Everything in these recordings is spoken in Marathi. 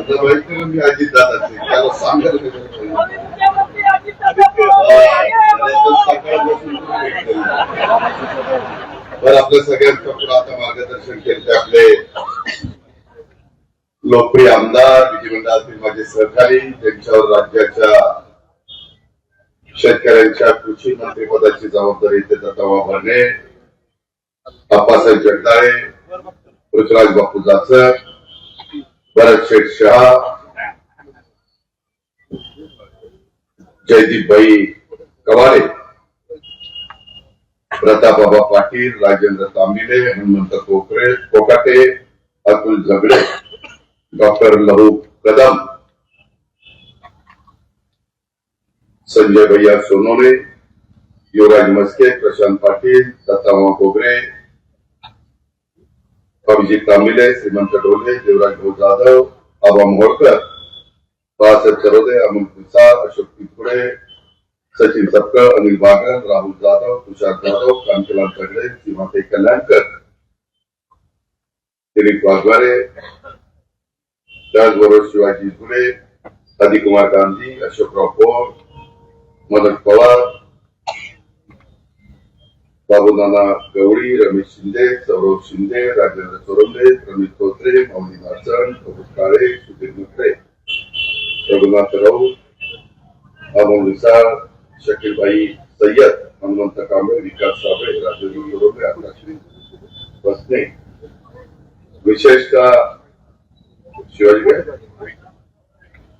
आता माहिती मी अजित दादाचे त्याला सांगायला बरं आपल्या सगळ्यांचं पुढे आता मार्गदर्शन केले आपले लोकप्रिय आमदार विधिमंडळातील माझे सहकारी त्यांच्यावर राज्याच्या शेतकऱ्यांच्या कृषी मंत्रिपदाची जबाबदारी ते दत्तावा भरणे आप्पासाहेब जगदाळे पृथ्वीराज बापू जाचर भरत शेठ शहा जयदीपभाई कवाळे प्रतापबाबा पाटील राजेंद्र तांबिले हनुमंत कोकाटे अतुल झगडे डॉक्टर लहू कदम संजय भैया सोनोने युवराज मस्के प्रशांत पाटील दत्ताभाऊ गोगरे अभिजित तांबिले श्रीमंत डोले देवराज भाऊ जाधव आबा मोहोळकर बाळासाहेब सरोदे अमोल पिसाळ अशोक पिंपुडे सचिन सपकर अनिल बागर राहुल जाधव तुषार जाधव कांतीलाल तगडे सीमाताई कल्याणकर दिलीप वाघवारे त्याचबरोबर शिवाजी फुले आदिकुमार गांधी अशोकराव पोळ मदन पवार बाबूनाना गवळी रमेश शिंदे सौरभ शिंदे राजेंद्र चोरंदे प्रमित धोत्रे माऊली नाचण प्रभू काळे सुधीर मुत्रे रघुनाथ राऊत अमोल विसाळ शकीलभाई सय्यद हनुमंत कांबळे विकास साबळे राजेंद्र चोरंदे आकाशवी बसने विशेषतः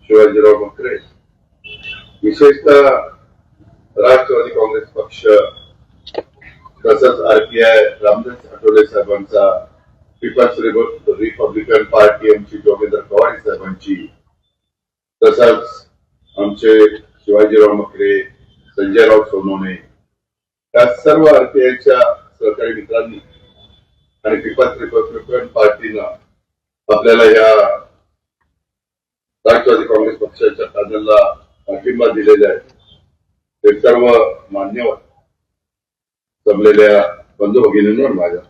शिवाजीराव मकरे विशेषतः राष्ट्रवादी काँग्रेस पक्ष तसंच आरपीआय रामदास आठवले साहेबांचा पीपल्स रिपब्लिकन पार्टी आमची जोगेंद्र कवाडे साहेबांची तसंच आमचे शिवाजीराव मकरे संजयराव सोनोने या सर्व आरपीआयच्या सहकारी मित्रांनी आणि पीपल्स रिपब्लिकन पार्टीनं आपल्याला या राष्ट्रवादी काँग्रेस पक्षाच्या पॅनलला पाठिंबा दिलेला आहे ते सर्व मान्यवर जमलेल्या बंधू भगिनींवर माझ्या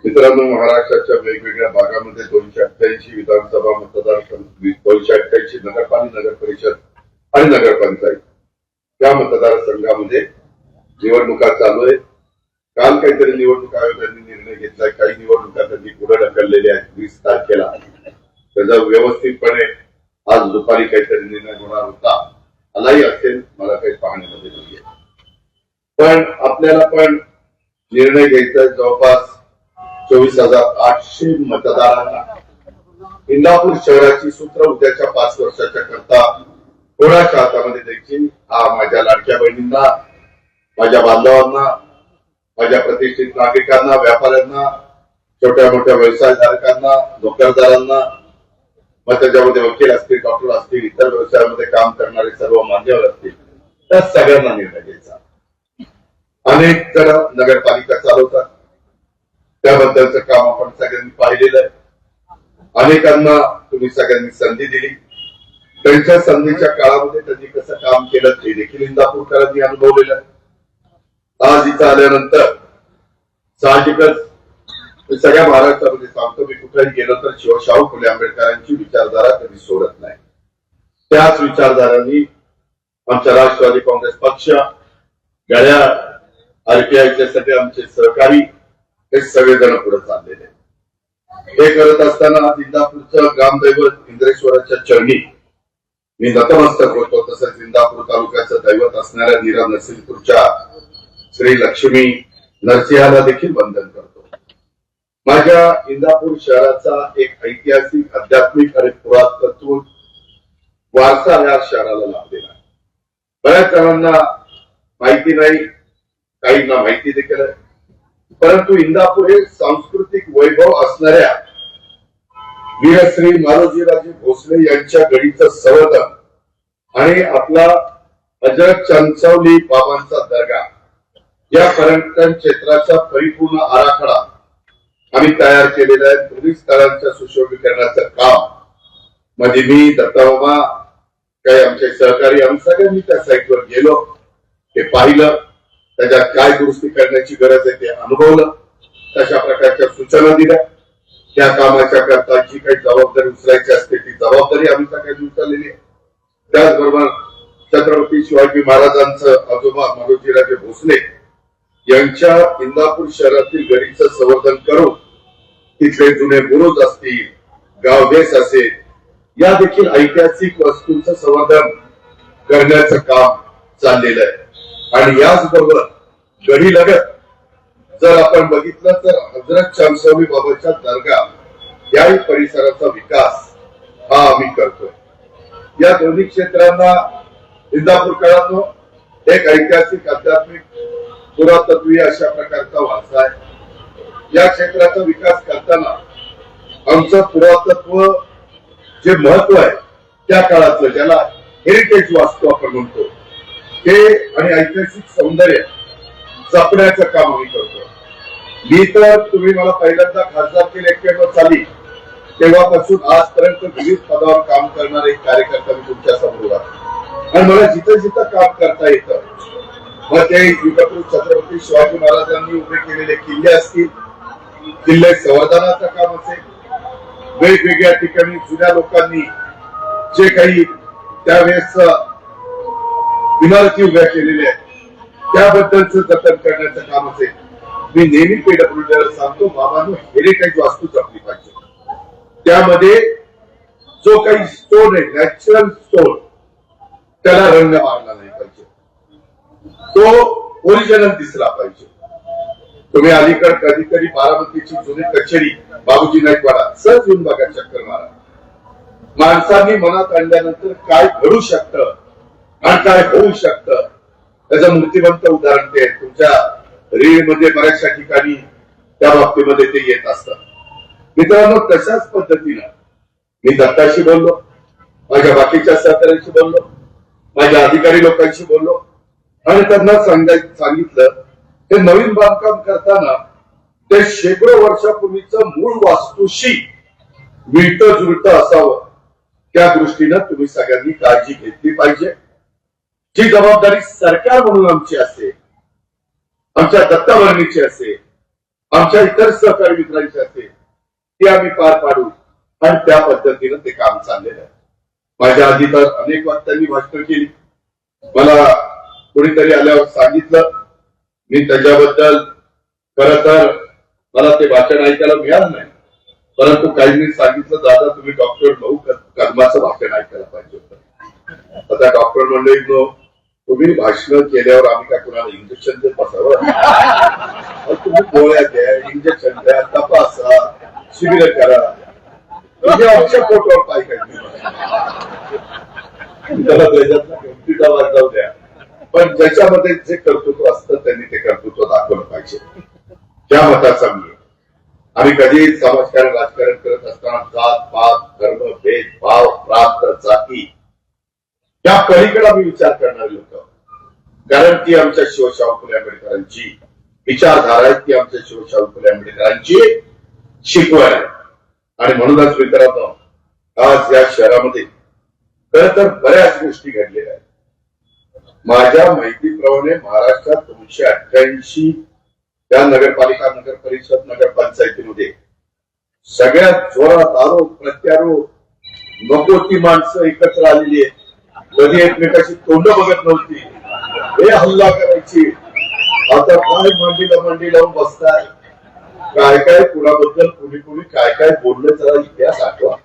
मित्रांनो महाराष्ट्राच्या वेगवेगळ्या भागामध्ये 288 विधानसभा मतदारसंघ 288 नगरपालिका नगर परिषद आणि नगरपंचायत या मतदारसंघामध्ये निवडणुका चालू आहेत. काल काहीतरी निवडणूक आयोगाने निर्णय घेतलाय काही निवडणुका त्यांनी पुढे ढकललेल्या आहेत 20 तारखेला त्याचा व्यवस्थितपणे आज दुपारी काहीतरी निर्णय होणार होता आलाही असेल मला काही पाहण्यामध्ये नाहीये पण आपल्याला पण निर्णय घ्यायचा जवळपास 24,800 मतदारांना इंदापूर शहराची सूत्र उद्याच्या 5 वर्षाच्या करता कोणाच्या हातामध्ये द्यायची हा माझ्या लाडक्या बहिणींना माझ्या बांधवांना माझ्या प्रतिष्ठित नागरिकांना व्यापाऱ्यांना छोट्या मोठ्या व्यवसायधारकांना नोकरदारांना मग त्याच्यामध्ये वकील असतील डॉक्टर असतील इतर व्यवसायामध्ये काम करणारे सर्व मान्यवर असतील त्या सगळ्यांना निर्णय घ्यायचा. अनेक जण नगरपालिका चालवतात त्याबद्दलचं काम आपण सगळ्यांनी पाहिलेलं आहे. अनेकांना तुम्ही सगळ्यांनी संधी दिली त्यांच्या संधीच्या काळामध्ये त्यांनी कसं काम केलं ते देखील इंदापूरकरांनी अनुभवलेलं आहे. आज इथं आल्यानंतर साहजिकच सगळ्या महाराष्ट्रामध्ये सांगतो मी कुठेही गेलो तर शिवशाहू फुले आंबेडकरांची विचारधारा कधी सोडत नाही. त्याच विचारधारांनी आमचा राष्ट्रवादी काँग्रेस पक्ष गळ्या आरपीआयचे सगळे आमचे सहकारी हे सगळेजण पुढे चाललेले हे करत असताना आज इंदापूरचं ग्रामदैवत इंद्रेश्वराच्या चरणी मी नतमस्तक होतो. तसंच इंदापूर तालुक्याचं दैवत असणाऱ्या नीरा नरसिंहपूरच्या श्री लक्ष्मी नरसिंहाला देखील वंदन करतो. माझ्या इंदापूर शहराचा एक ऐतिहासिक आध्यात्मिक आणि पुरातत्व वारसा या शहराला लाभलेला आहे. बऱ्याच जणांना माहिती नाही काहींना माहिती देखील आहे परंतु इंदापूर हे सांस्कृतिक वैभव असणाऱ्या वीरश्री मालोजीराजे भोसले यांच्या गडीचं संवर्धन आणि आपला हजरत चंचवली बाबांचा दर्गा या पर्यटन क्षेत्राचा परिपूर्ण आराखडा आम्ही तयार केलेला आहे. दोन्ही स्थळांच्या सुशोभीकरणाचं काम मध्ये मी दत्ताबाबा काही आमचे सहकारी आम्ही सगळ्यांनी त्या साईटवर गेलो ते पाहिलं त्याच्यात काय दुरुस्ती करण्याची गरज आहे ते अनुभवलं तशा प्रकारच्या सूचना दिल्या त्या कामाच्या करता जी काही जबाबदारी उचलायची असते ती जबाबदारी आम्ही सगळ्यांनी उचललेली आहे. त्याचबरोबर छत्रपती शिवाजी महाराजांचं आजोबा मालोजीराजे भोसले यांच्या इंदापूर शहरातील गडीचं संवर्धन करून तिथले जुने बुरुज असतील, गावदेश असेल, या देखील ऐतिहासिक वस्तूंचं संवर्धन करण्याचं काम चाललेलं आहे. आणि याचबरोबर गडी लगत जर आपण बघितलं तर हजरत शामसावी बाबाच्या दर्गा याही परिसराचा विकास हा आम्ही करतोय. या दोन्ही क्षेत्रांना इंदापूर काळात एक ऐतिहासिक आध्यात्मिक पुरातत्वीय अशा प्रकारचा वारसा आहे. या क्षेत्राचा विकास करताना आमचं पुरातत्व जे महत्व आहे त्या काळातलं, ज्याला हेरिटेज वास्तू आपण म्हणतो, ते आणि ऐतिहासिक सौंदर्य जपण्याचं काम आम्ही करतो. मी तर तुम्ही मला पहिल्यांदा खासदार केले 91 साली, तेव्हापासून आजपर्यंत विविध पदावर काम करणारे एक कार्यकर्ता मी तुमच्या समोर आहे. आणि मला जिथं जिथं काम करता येतं, मग ते युगपुरुष छत्रपती शिवाजी महाराजांनी उभे केलेले किल्ले असतील, किल्ले संवर्धनाचं काम असेल, वेगवेगळ्या ठिकाणी जुन्या लोकांनी जे काही त्यावेळेस इमारती उभ्या केलेल्या आहेत त्याबद्दलचं जतन करण्याचं काम असेल, मी नेहमी पीडब्ल्यूडीला सांगतो, बाबांनो हेरिटेज वास्तू जपली पाहिजे. त्यामध्ये जो काही स्टोन आहे, नॅचरल स्टोन, त्याला रंग मारला नाही पाहिजे, तो ओरिजिनल दिसला पाहिजे. तुम्ही अलीकडे कधीतरी बारामतीची जुनी कचेरी बाबूजी नाईकवाडा सहज येऊन बघा, चक्कर मारा. माणसांनी मनात आणल्यानंतर काय घडू शकतं आणि काय होऊ शकतं त्याचं मूर्तिमंत उदाहरण ते तुमच्या रीलमध्ये बऱ्याचशा ठिकाणी त्या बाबतीमध्ये ते येत असतं. मित्रांनो, तशाच पद्धतीनं मी दत्ताशी बोललो, माझ्या बाकीच्या सहकार्यांशी बोललो, माझ्या अधिकारी लोकांशी बोललो आणि त्यांना सांगितलं हे नवीन बांधकाम करताना ते शेकडो वर्षापूर्वीचं मूळ वास्तूशी मिळतं जुळतं असावं, त्या दृष्टीनं तुम्ही सगळ्यांनी काळजी घेतली पाहिजे. जी जबाबदारी सरकार म्हणून आमची असेल, आमच्या दत्ताभरणीची असेल, आमच्या इतर सहकारी मित्रांची असेल, ती आम्ही पार पाडू आणि त्या पद्धतीनं ते काम चाललेलं आहे. माझ्या आधी तर अनेक वक्त्यांनी भाषण केली. मला कोणीतरी आल्यावर सांगितलं, मी त्याच्याबद्दल खरं तर मला ते भाषण ऐकायला मिळालं नाही, परंतु काहींनी सांगितलं, दादा तुम्ही डॉक्टर भाऊ कदमाचं भाषण ऐकायला पाहिजे होतं. आता डॉक्टर म्हणले, तुम्ही भाषण केल्यावर आम्ही काय कुणाला इंजेक्शन देत बसावं? तुम्ही गोळ्या द्या, इंजेक्शन द्या, तपासा, शिबिर करा, म्हणजे आमच्या पोटावर पाय काय त्याला त्याच्यातला गमतीचा वाद जाऊ द्या, पण ज्याच्यामध्ये जे कर्तृत्व असतं त्यांनी ते कर्तृत्व दाखवलं पाहिजे. त्या मताचा मी आम्ही कधी समाजकारण राजकारण करत असताना जात पात धर्म भेदभाव प्रांत जाती त्या पलीकडे आम्ही विचार करणारे लोक, कारण ती आमच्या शिवशाहू फुले आंबेडकरांची विचारधारा आहे, ती आमच्या शिवशाहू फुले आंबेडकरांची शिकवण आहे. आणि म्हणूनच मित्रांनो, आज या शहरामध्ये खरं तर बऱ्याच गोष्टी घडलेल्या आहेत. माझ्या माहितीप्रमाणे महाराष्ट्रात 288 त्या नगरपालिका, नगर परिषद, नगरपंचायतीमध्ये सगळ्यात जोरात आरोप प्रत्यारोप, नको ती माणसं एकत्र आलेली आहेत. कधी एकमेकाची तोंड बघत नव्हती, हे हल्ला करायची. आता काय मांडी लावून बसताय, काय काय कुणाबद्दल कुणी काय काय बोललं, जरा इतिहास आठवा.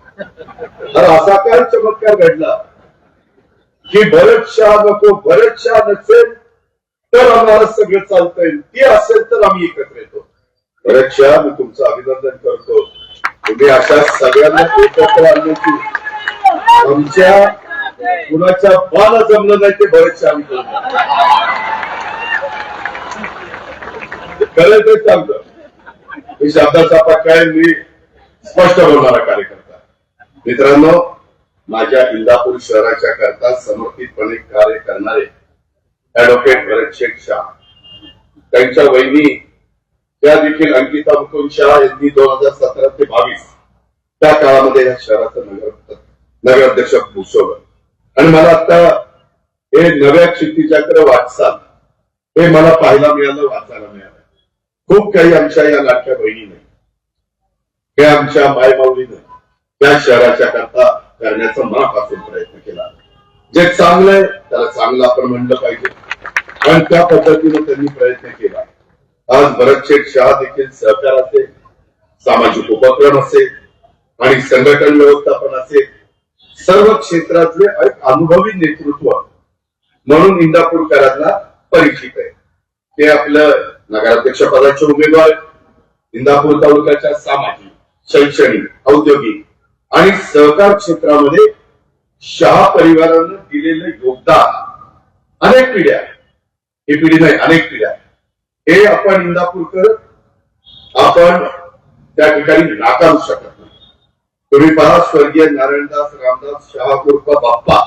तर असा काय चमत्कार घडला की भरत शाह नको, भरत शाह नसेल तर आम्हाला सगळं चालतंय, ती असेल तर आम्ही एकत्र येतो. भरत शाह, मी तुमचं अभिनंदन करतो. तुम्ही अशा सगळ्यांना एकत्र आणण्याची आमच्या कुणाच्या बाला जमलं नाही ते भरत शाह खरं ते चालतं. मी शब्दाचा पक्का मी स्पष्ट बोलणारा कार्यकर्ता. मित्रांनो, माझ्या इंदापूर शहराच्या करता समर्पितपणे कार्य करणारे ऍडव्होकेट भरत शेख शाह, त्यांच्या वहिनी त्या देखील अंकिता मुकुंद शाह यांनी 2017 ते 22 त्या काळामध्ये या शहराचं नगराध्यक्ष भूषवलं. आणि मला आता हे नव्या क्षितिजाकडे वाटचाल हे मला पाहायला मिळालं, वाचायला मिळालं. खूप काही आमच्या या लाडक्या बहिणी नाही. हे आमच्या मायमाऊलीनं त्या शहराच्या करता करण्याचा मनापासून प्रयत्न केला. जे चांगलं आहे त्याला चांगलं आपण म्हणलं पाहिजे आणि त्या पद्धतीनं त्यांनी प्रयत्न केला. आज भरतशेठ शाह देखील सहकार असेल, सामाजिक उपक्रम असेल आणि संघटन व्यवस्थापन असेल, सर्व क्षेत्रातले एक अनुभवी नेतृत्व म्हणून इंदापूरकरांना परिचित आहे. ते आपलं नगराध्यक्ष पदाचे उमेदवार इंदापूर तालुक्याच्या सामाजिक, शैक्षणिक, औद्योगिक आणि सहकार क्षेत्रामध्ये शाह परिवारानं दिलेलं योगदान अनेक पिढ्या, ही पिढी नाही अनेक पिढ्या, हे आपण इंदापूरकर आपण त्या ठिकाणी नाकारू शकत नाही. तुम्ही पहा स्वर्गीय नारायणदास रामदास शाह उर्फ बाप्पा,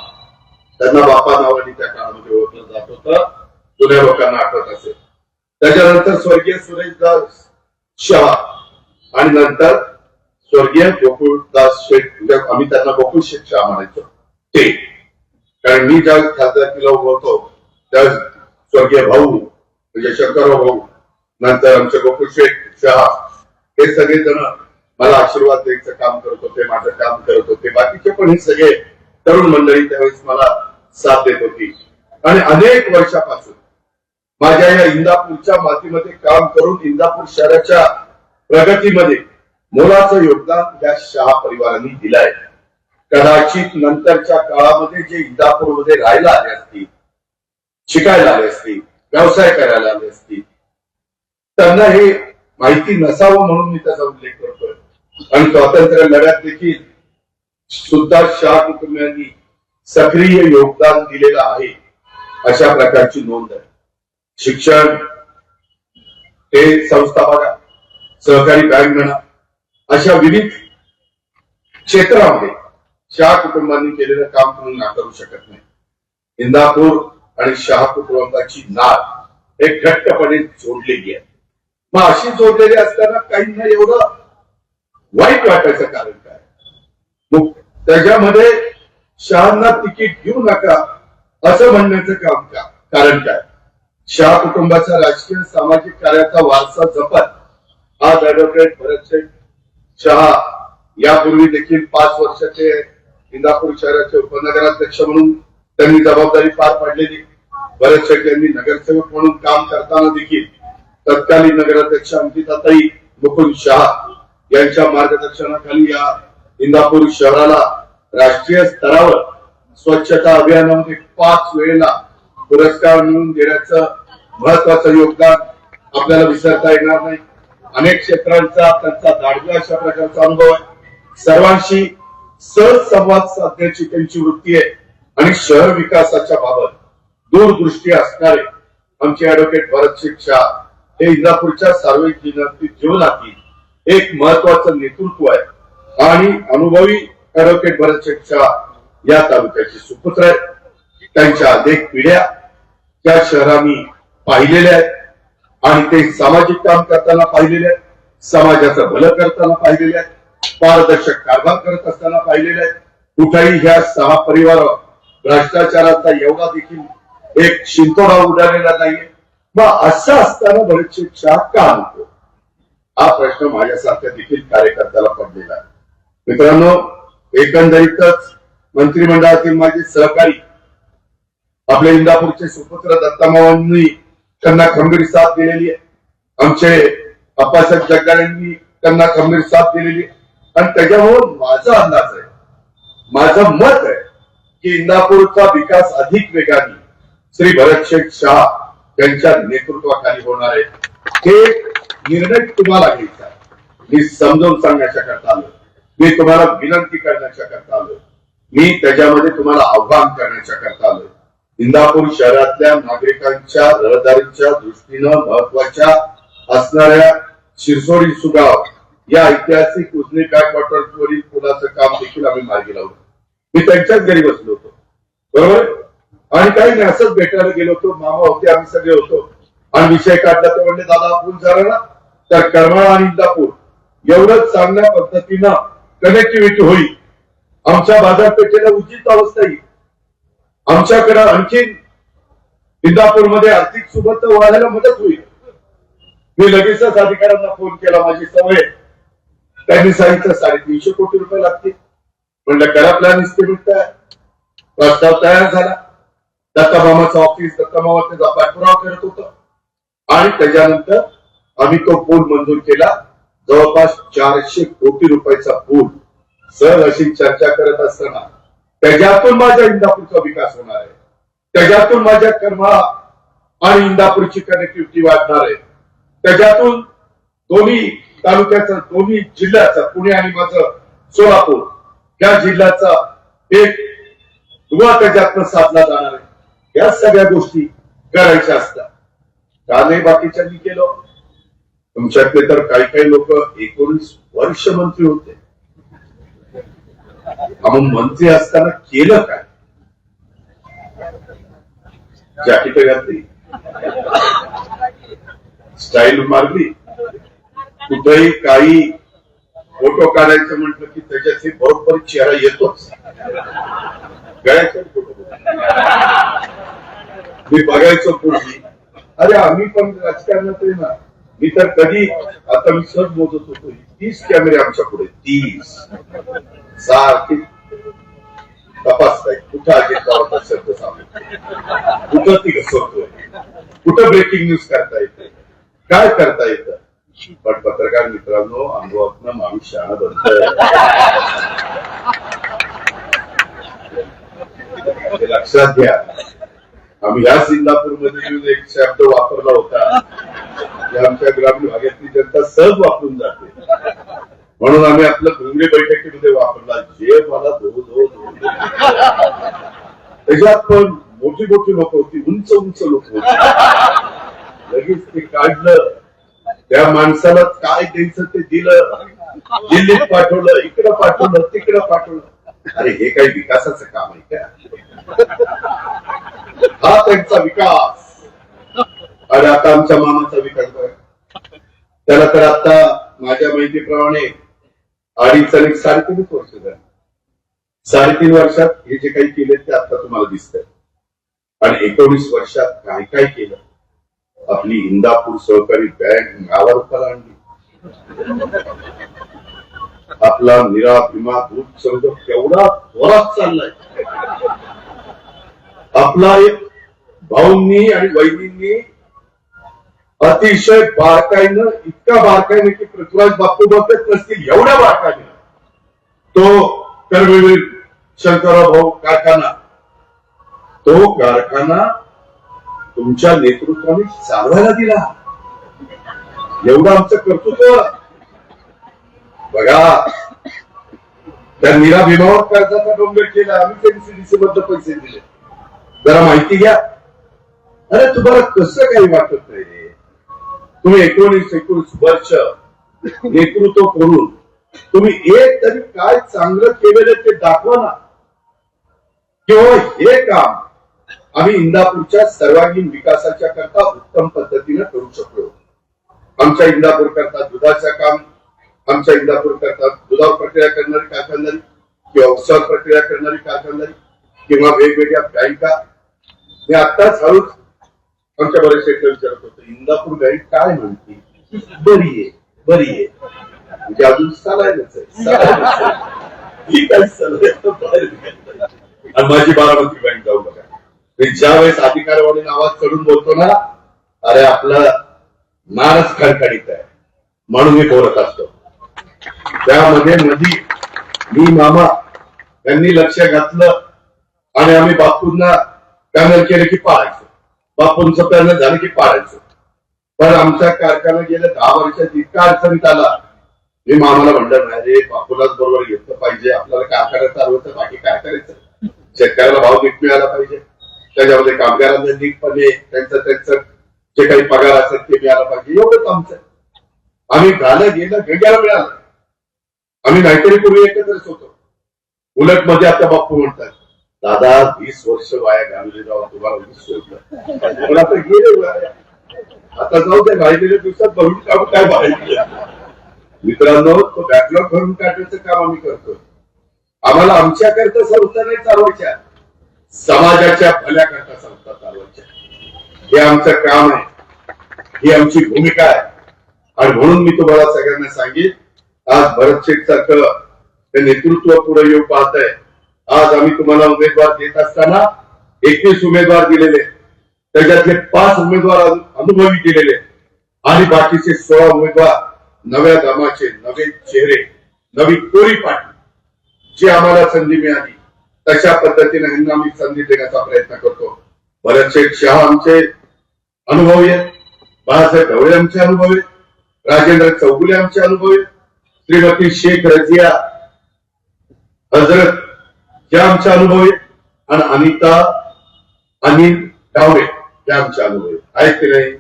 त्यांना बाप्पा नावाने त्या काळामध्ये ओळखलं जात होतं, जुन्या लोकांना आठवत असेल. त्याच्यानंतर स्वर्गीय सुरेशदास शाह आणि नंतर स्वर्गीय गोकुळदास शेठ, आम्ही त्यांना गोकुळ शेठ शाह म्हणायचो ते. कारण मी ज्या खासदारकीला उभं होतो त्या स्वर्गीय भाऊ म्हणजे शंकरराव भाऊ, नंतर आमचे गोकुळ शेठ शाह, हे सगळे जण मला आशीर्वाद द्यायचं काम करत होते, माझं काम करत होते. बाकीचे पण हे सगळे तरुण मंडळी त्यावेळेस मला साथ देत होती आणि अनेक वर्षापासून माझ्या या इंदापूरच्या मातीमध्ये काम करून इंदापूर शहराच्या प्रगतीमध्ये मोलाचं योगदान या शाह परिवारांनी दिलंय. कदाचित नंतरच्या काळामध्ये जे इंदापूरमध्ये राहायला आले असतील, शिकायला आले असतील, व्यवसाय करायला आले असतील, त्यांना हे माहिती नसावं म्हणून मी त्याचा उल्लेख करतोय. आणि स्वातंत्र्य लढ्यात देखील सुद्धा शाह कुटुंबियांनी सक्रिय योगदान दिलेलं आहे अशा प्रकारची नोंद आहे. शिक्षण हे संस्था बघा, सहकारी बँक म्हणा, अशा विविध क्षेत्रामध्ये शाह कुटुंबांनी केलेलं काम तुम्ही नाकारू शकत नाही. इंदापूर आणि शाह कुटुंबाची नाळ एक घट्टपणे जोडलेली आहे. मग अशी जोडलेली असताना काहींना एवढं वाईट वाटायचं कारण काय? मग त्याच्यामध्ये शहांना तिकीट घेऊ नका असं म्हणण्याचं काम का, कारण काय? शाह कुटुंबाचा राजकीय सामाजिक कार्याचा वारसा जपत आज ऍडव्होकेट भरतशेठ शाह यापूर्वी देखील 5 वर्ष ते इंदापूर शहराचे उपनगराध्यक्ष म्हणून त्यांनी जबाबदारी पार पाडलेली. भरतशेठ यांनी नगरसेवक म्हणून काम करताना देखील तत्कालीन नगराध्यक्ष अंकिताताई मुकुंद शाह यांच्या मार्गदर्शनाखाली या इंदापूर शहराला राष्ट्रीय स्तरावर स्वच्छता अभियानामध्ये 5 वेळेला पुरस्कार मिळवून देण्याचं महत्वाचं योगदान आपल्याला विसरता येणार नाही. अनेक क्षेत्रांचा त्यांचा दांडगा अशा प्रकारचा अनुभव आहे. सर्वांशी सहज संवाद साधण्याची त्यांची वृत्ती आहे आणि शहर विकासाच्या बाबत दूरदृष्टी असणारे आमचे ऍडव्होकेट भरतशेठ शाह हे इंदापूरच्या सार्वजनिक जीवनातील एक महत्वाचं नेतृत्व आहे आणि अनुभवी ऍडव्होकेट भरतशेठ शाह या तालुक्याचे सुपुत्र आहेत. त्यांच्या अनेक पिढ्या त्या शहरांनी पाहिलेल्या आहेत आणि ते सामाजिक काम करताना पाहिलेले आहेत, समाजाचं भलं करताना पाहिलेले आहेत, पारदर्शक कारभार करत असताना पाहिलेले आहेत. कुठेही ह्या 6 परिवारावर भ्रष्टाचाराचा एवढा देखील एक शिंतोडा उडालेला नाहीये. मग असं असताना भरतशेठ शाह का नको, हा प्रश्न माझ्यासारख्या देखील कार्यकर्त्याला पडलेला आहे. मित्रांनो, एकंदरीतच मंत्रिमंडळातील माझे सहकारी आपले इंदापूरचे सुपुत्र दत्तामावांनी त्यांना खंबीर साथ दिलेली आहे. आमचे अप्पासाहेब जगदाळेंनी त्यांना खंबीर साथ दिलेली आहे आणि त्याच्यामुळे माझा अंदाज आहे, माझं मत आहे की इंदापूरचा विकास अधिक वेगाने श्री भरतशेठ शाह यांच्या नेतृत्वाखाली होणार आहे. हे निर्णय तुम्हाला घ्यायचा आहे. मी समजावून सांगण्याच्या करता आलो, मी तुम्हाला विनंती करण्याच्या करता आलो, मी त्याच्यामध्ये तुम्हाला आव्हान करण्याच्या करता आलो. इंदापूर शहरातल्या नागरिकांच्या रहदारीच्या दृष्टीनं महत्वाच्या असणाऱ्या शिरसोडी सुगाव या ऐतिहासिक उजनी बॅकवॉटरवरील पुलाचं काम देखील आम्ही मार्गी लावलं. मी त्यांच्याच घरी बसलो होतो, बरोबर, आणि काही नाही असंच भेटायला गेलो होतो. मामा होते, आम्ही सगळे होतो आणि विषय काढला तर म्हणले दादा पूल झाला ना तर करमाळा आणि इंदापूर एवढंच चांगल्या पद्धतीनं कनेक्टिव्हिटी होईल, आमच्या बाजारपेठेला उचित अवस्था येईल, आमच्याकडे आणखी इंदापूरमध्ये आर्थिक सुबत्ता वाढायला मदत होईल. मी लगेचच अधिकाऱ्यांना फोन केला, माझी सवय त्यांनी सांगितलं 350 कोटी रुपये लागतील. म्हणलं करा प्लॅन इस्टिमेट तयार. प्रस्ताव तयार झाला. दत्तामामाचं ऑफिस दत्तामामा त्याचा पाठपुरावा करत होतं आणि त्याच्यानंतर आम्ही तो पूल मंजूर केला. जवळपास 400 कोटी रुपयाचा पूल. सर अशी चर्चा करत असताना त्याच्यातून माझ्या इंदापूरचा विकास होणार आहे, त्याच्यातून माझ्या करमाळा आणि इंदापूरची कनेक्टिव्हिटी वाढणार आहे, त्याच्यातून दोन्ही तालुक्याचा दोन्ही जिल्ह्याचा पुणे आणि माझं सोलापूर या जिल्ह्याचा एक दुवा त्याच्यातनं साधला जाणार आहे. या सगळ्या गोष्टी करायच्या असतात. का नाही बाकीच्यांनी केलं? तुमच्यातले तर काही काही लोक 19 वर्ष मंत्री होते. मग मंत्री असताना केलं काय? जॅकेट घातली, स्टाईल मारली, कुठेही काही फोटो काढायचं म्हटलं की त्याच्याशी बरोबर चेहरा येतोच. गळ्याचा फोटो मी बघायचो पूर्वी. अरे आम्ही पण राजकारणात आहे ना. मी तर कधी आता मी सहज मोजत होतो 30 कॅमेरे आमच्या पुढे. 30 सारखी तपासताय कुठं अजित पवारचा शब्द सांगतो, कुठं ती घसरतोय, कुठं ब्रेकिंग न्यूज करता येते, काय करता येतं. पण पत्रकार मित्रांनो, अनुभवातनं माणूस शहाणा बनतोय हे लक्षात घ्या. आम्ही ह्या इंदापूरमध्ये येऊन एक शब्द वापरला होता की आमच्या ग्रामीण भागातली जनता सहज वापरून जाते, म्हणून आम्ही आपलं घुंगरे बैठकीमध्ये वापरला. जे मला त्याच्यात पण मोठी मोठी लोक होती, उंच उंच लोक होती. लगेच ते काढलं, त्या माणसाला काय द्यायचं ते दिलं, दिल्लीत पाठवलं, इकडं पाठवलं, तिकडं पाठवलं. अरे हे काही विकासाचं काम आहे का? हा त्यांचा विकास. अरे आता आमच्या मामाचा विकास बघा. त्याला तर आता माझ्या माहितीप्रमाणे 2.5 आणि 3.5 वर्ष झाली. 3.5 वर्षात हे जे काही केले ते आता तुम्हाला दिसतंय. आणि 19 वर्षात काय काय केलं. आपली इंदापूर सहकारी बँक नावावर रुपयाला आणली. आपला निरा भीमा दूध संघ केवढा जोरात चाललाय. आपला एक भाऊंनी आणि वहिनींनी अतिशय बारकाईनं, इतका बारकाईने की पृथ्वीराज बापू बघत नसतील एवढ्या बारकाईने तो कर्मवीर शंकरराव भाऊ कारखाना, तो कारखाना तुमच्या नेतृत्वाने चालवायला दिला. एवढं आमचं कर्तृत्व बघा. त्या मीरा भीमावर कर्जाचा डोंगर केला. आम्ही एनसीडीसी मधलं पैसे दिले. जरा माहिती घ्या. अरे तुम्हाला कसं काही वाटत नाही? तुम्ही 19 वर्ष नेतृत्व करून तुम्ही एक तरी काय चांगलं केलेलं ते दाखवा ना. किंवा हे काम आम्ही इंदापूरच्या सर्वांगीण विकासाच्या करता उत्तम पद्धतीने करू शकलो. आमच्या इंदापूर करता दुधाचं काम, आमच्या इंदापूर करता दुधावर प्रक्रिया करणारी कारखानदारी किंवा उसावर प्रक्रिया करणारी कारखानदारी किंवा वेगवेगळ्या बँका. मी आत्ताच हळूच आमच्या बरेचसे विचारत होतो, इंदापूर बँक काय म्हणते? बरी आहे, बरी आहे. म्हणजे अजून चालायलाच आहे. ही काही चालू. आणि माझी बारामती बँक जाऊ बघा. मी ज्या वेळेस अधिकाऱ्यावाडीने आवाज चढून बोलतो ना, अरे आपला नारच खडखडीत आहे म्हणून मी बोलत असतो. त्यामध्ये मधी मी मामा यांनी लक्ष घातलं आणि आम्ही बापूंना पॅनल केलं की पाळायचं, बापूंचं पॅनल झालं की पाळायचं. पण आमचा कारखाना गेल्या 10 वर्षात इतका अडचणीत आला. मी मामाला म्हणलं नाही रे, बापूलाच बरोबर घेतलं पाहिजे. आपल्याला कारखाना चालवायचं, बाकी काय करायचं. शेतकऱ्याला भाव नीट मिळाला पाहिजे, त्याच्यामध्ये कामगारांना नीटपणे त्यांचं जे काही पगार असेल ते मिळाला पाहिजे. एवढंच आमचं. आम्ही झालं गेलं गंग्याला मिळालं. आम्ही नाहीतरी पूर्वी एकत्रच होतो. उलट मध्ये आता बापू म्हणतात, दादा 20 वर्ष वाया घालवले राव, तुम्हाला 20 सोडलं. पण आता गेले, आता जाऊ द्या. राहिलेल्या दिवसात भरून काम काय बाहेर. मित्रांनो, तो बॅकलॉग भरून काढण्याचं काम आम्ही करतो. आम्हाला आमच्याकरता संस्था नाही चालवायच्या, समाजाच्या भल्याकरता संस्था चालवायच्या. हे आमचं काम आहे, ही आमची भूमिका आहे. आणि म्हणून मी तुम्हाला सगळ्यांना सांगेन, आज भरत शेठ सारखं ते नेतृत्व पुढे येऊ पाहत आहे. आज आम्ही तुम्हाला उमेदवार देत असताना 21 उमेदवार दिलेले, त्याच्यातले 5 उमेदवार अनुभवी दिलेले आणि बाकीचे 16 उमेदवार नव्या दमाचे, नवे चेहरे, नवी कोरी पाठी जी आम्हाला संधी मिळाली तशा पद्धतीने ह्यांना आम्ही संधी देण्याचा प्रयत्न करतो. भरत शेठ शाह आमचे अनुभवी आहेत, बाळासाहेब ढवळे आमचे अनुभवी, राजेंद्र चौगुले आमचे अनुभवी, श्रीमती शेख रजिया हजरत या आमच्या अनुभवी आणि अनिता अनिल डावरे या आमच्या अनुभवी आहेत की नाही.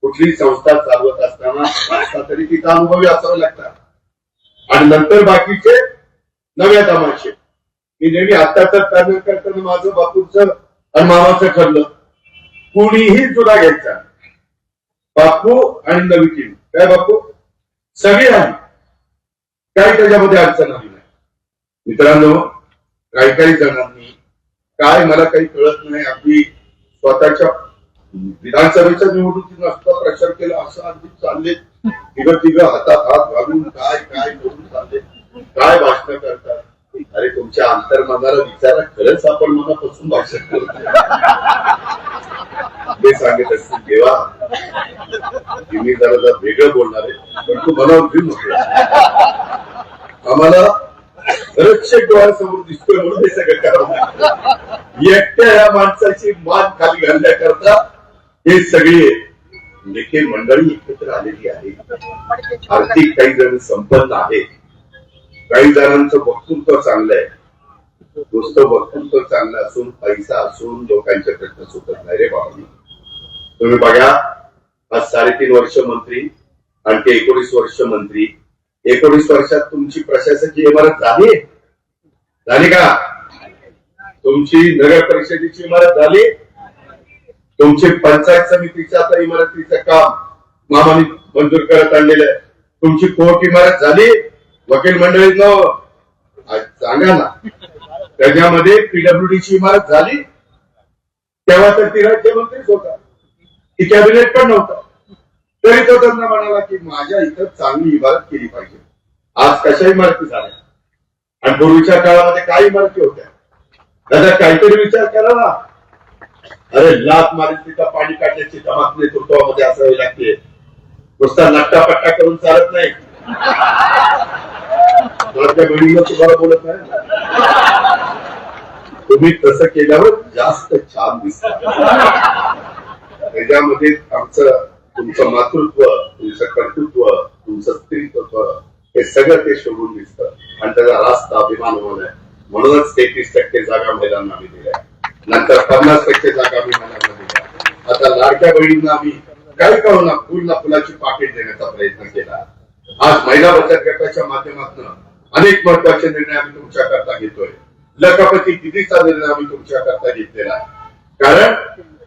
कुठली संस्था चालवत असताना तरी तिचा अनुभवी असावे लागतात आणि नंतर बाकीचे नव्या दमाचे. मी नेहमी आत्ताच कार्य करताना माझं बापूचं आणि मामाचं ठरलं, कुणीही जुना घ्यायचा, बापू आणि नवी टीम. काय बापू सगळी आली, काही त्याच्यामध्ये अडचण आली नाही. मित्रांनो, काही जणांनी काय मला काही कळत नाही, अगदी स्वतःच्या विधानसभेच्या निवडणुकीत नसता प्रचार केला असं अगदी चालले, तिघ हातात हात घालून काय काय करून चालले, काय भाषण करतात. अरे तुमच्या अंतर्मनाला विचारा, खरंच आपण मनापासून भाषण करतो ते सांगत असतील. देवा मी जरा वेगळं बोलणार आहे पण तू मनावर घेऊन नको. आम्हाला बरेचसे डोळ्यासमोर दिसतोय म्हणून हे सगळं करावं. एकट्या या माणसाची मान खाली घालण्याकरता हे सगळे नेते मंडळी एकत्र आलेली आहे. आर्थिक काही जण संपन्न आहेत, काही जणांचं वक्तृत्व चांगलं आहे. नुसतं वक्तृत्व चांगलं असून पैसा असून लोकांचे प्रश्न सुटत नाही रे बाबा. तुम्ही बघा, आज 3.5 वर्ष मंत्री आणि ते 19 वर्ष मंत्री. 19 वर्षात तुमची प्रशासकीय इमारत झाली का? तुमची नगर परिषदेची इमारत झाली? तुमची पंचायत समितीच्या आता इमारतीचं काम मामानी मंजूर करत आणलेलं आहे. तुमची कोर्ट इमारत झाली? वकील मंडळींनो सांगा ना, त्याच्यामध्ये पीडब्ल्यूडीची इमारत झाली? तेव्हा तर ती राज्यमंत्रीच होता, ती कॅबिनेट पण नव्हता, तरी तो त्यांना म्हणाला की माझ्या इथं चांगली इमारत केली पाहिजे. आज कशा इमारती झाल्या आणि पूर्वीच्या काळामध्ये काय इमारती होत्या? दादा काहीतरी विचार करा ना. अरे लात मारीत तिथं पाणी काढण्याची धमक नेतृत्वामध्ये असावी लागते. नुसता नट्टापट्टा करून चालत नाही. माझ्या बहिणीला तुम्हाला बोलत नाही, तुम्ही तसं केल्यावर जास्त छान दिसत. त्याच्यामध्ये आमचं तुमचं मातृत्व, तुमचं कर्तृत्व, तुमचं स्त्रीत्व हे सगळं ते शोधून दिसतं आणि त्याचा रास्त अभिमान होणार. म्हणूनच 33% जागा महिलांना आम्ही दिल्या, नंतर 50% जागा आम्ही महिलांना दिल्या. आता लाडक्या बहिणींना आम्ही काही कळून फुलला फुलाची पाकिट देण्याचा प्रयत्न केला. आज महिला बचत गटाच्या माध्यमातून अनेक महत्वाचे निर्णय आम्ही तुमच्या करता घेतोय. लखपती दिदीचा निर्णय आम्ही तुमच्या करता घेतलेला आहे. कारण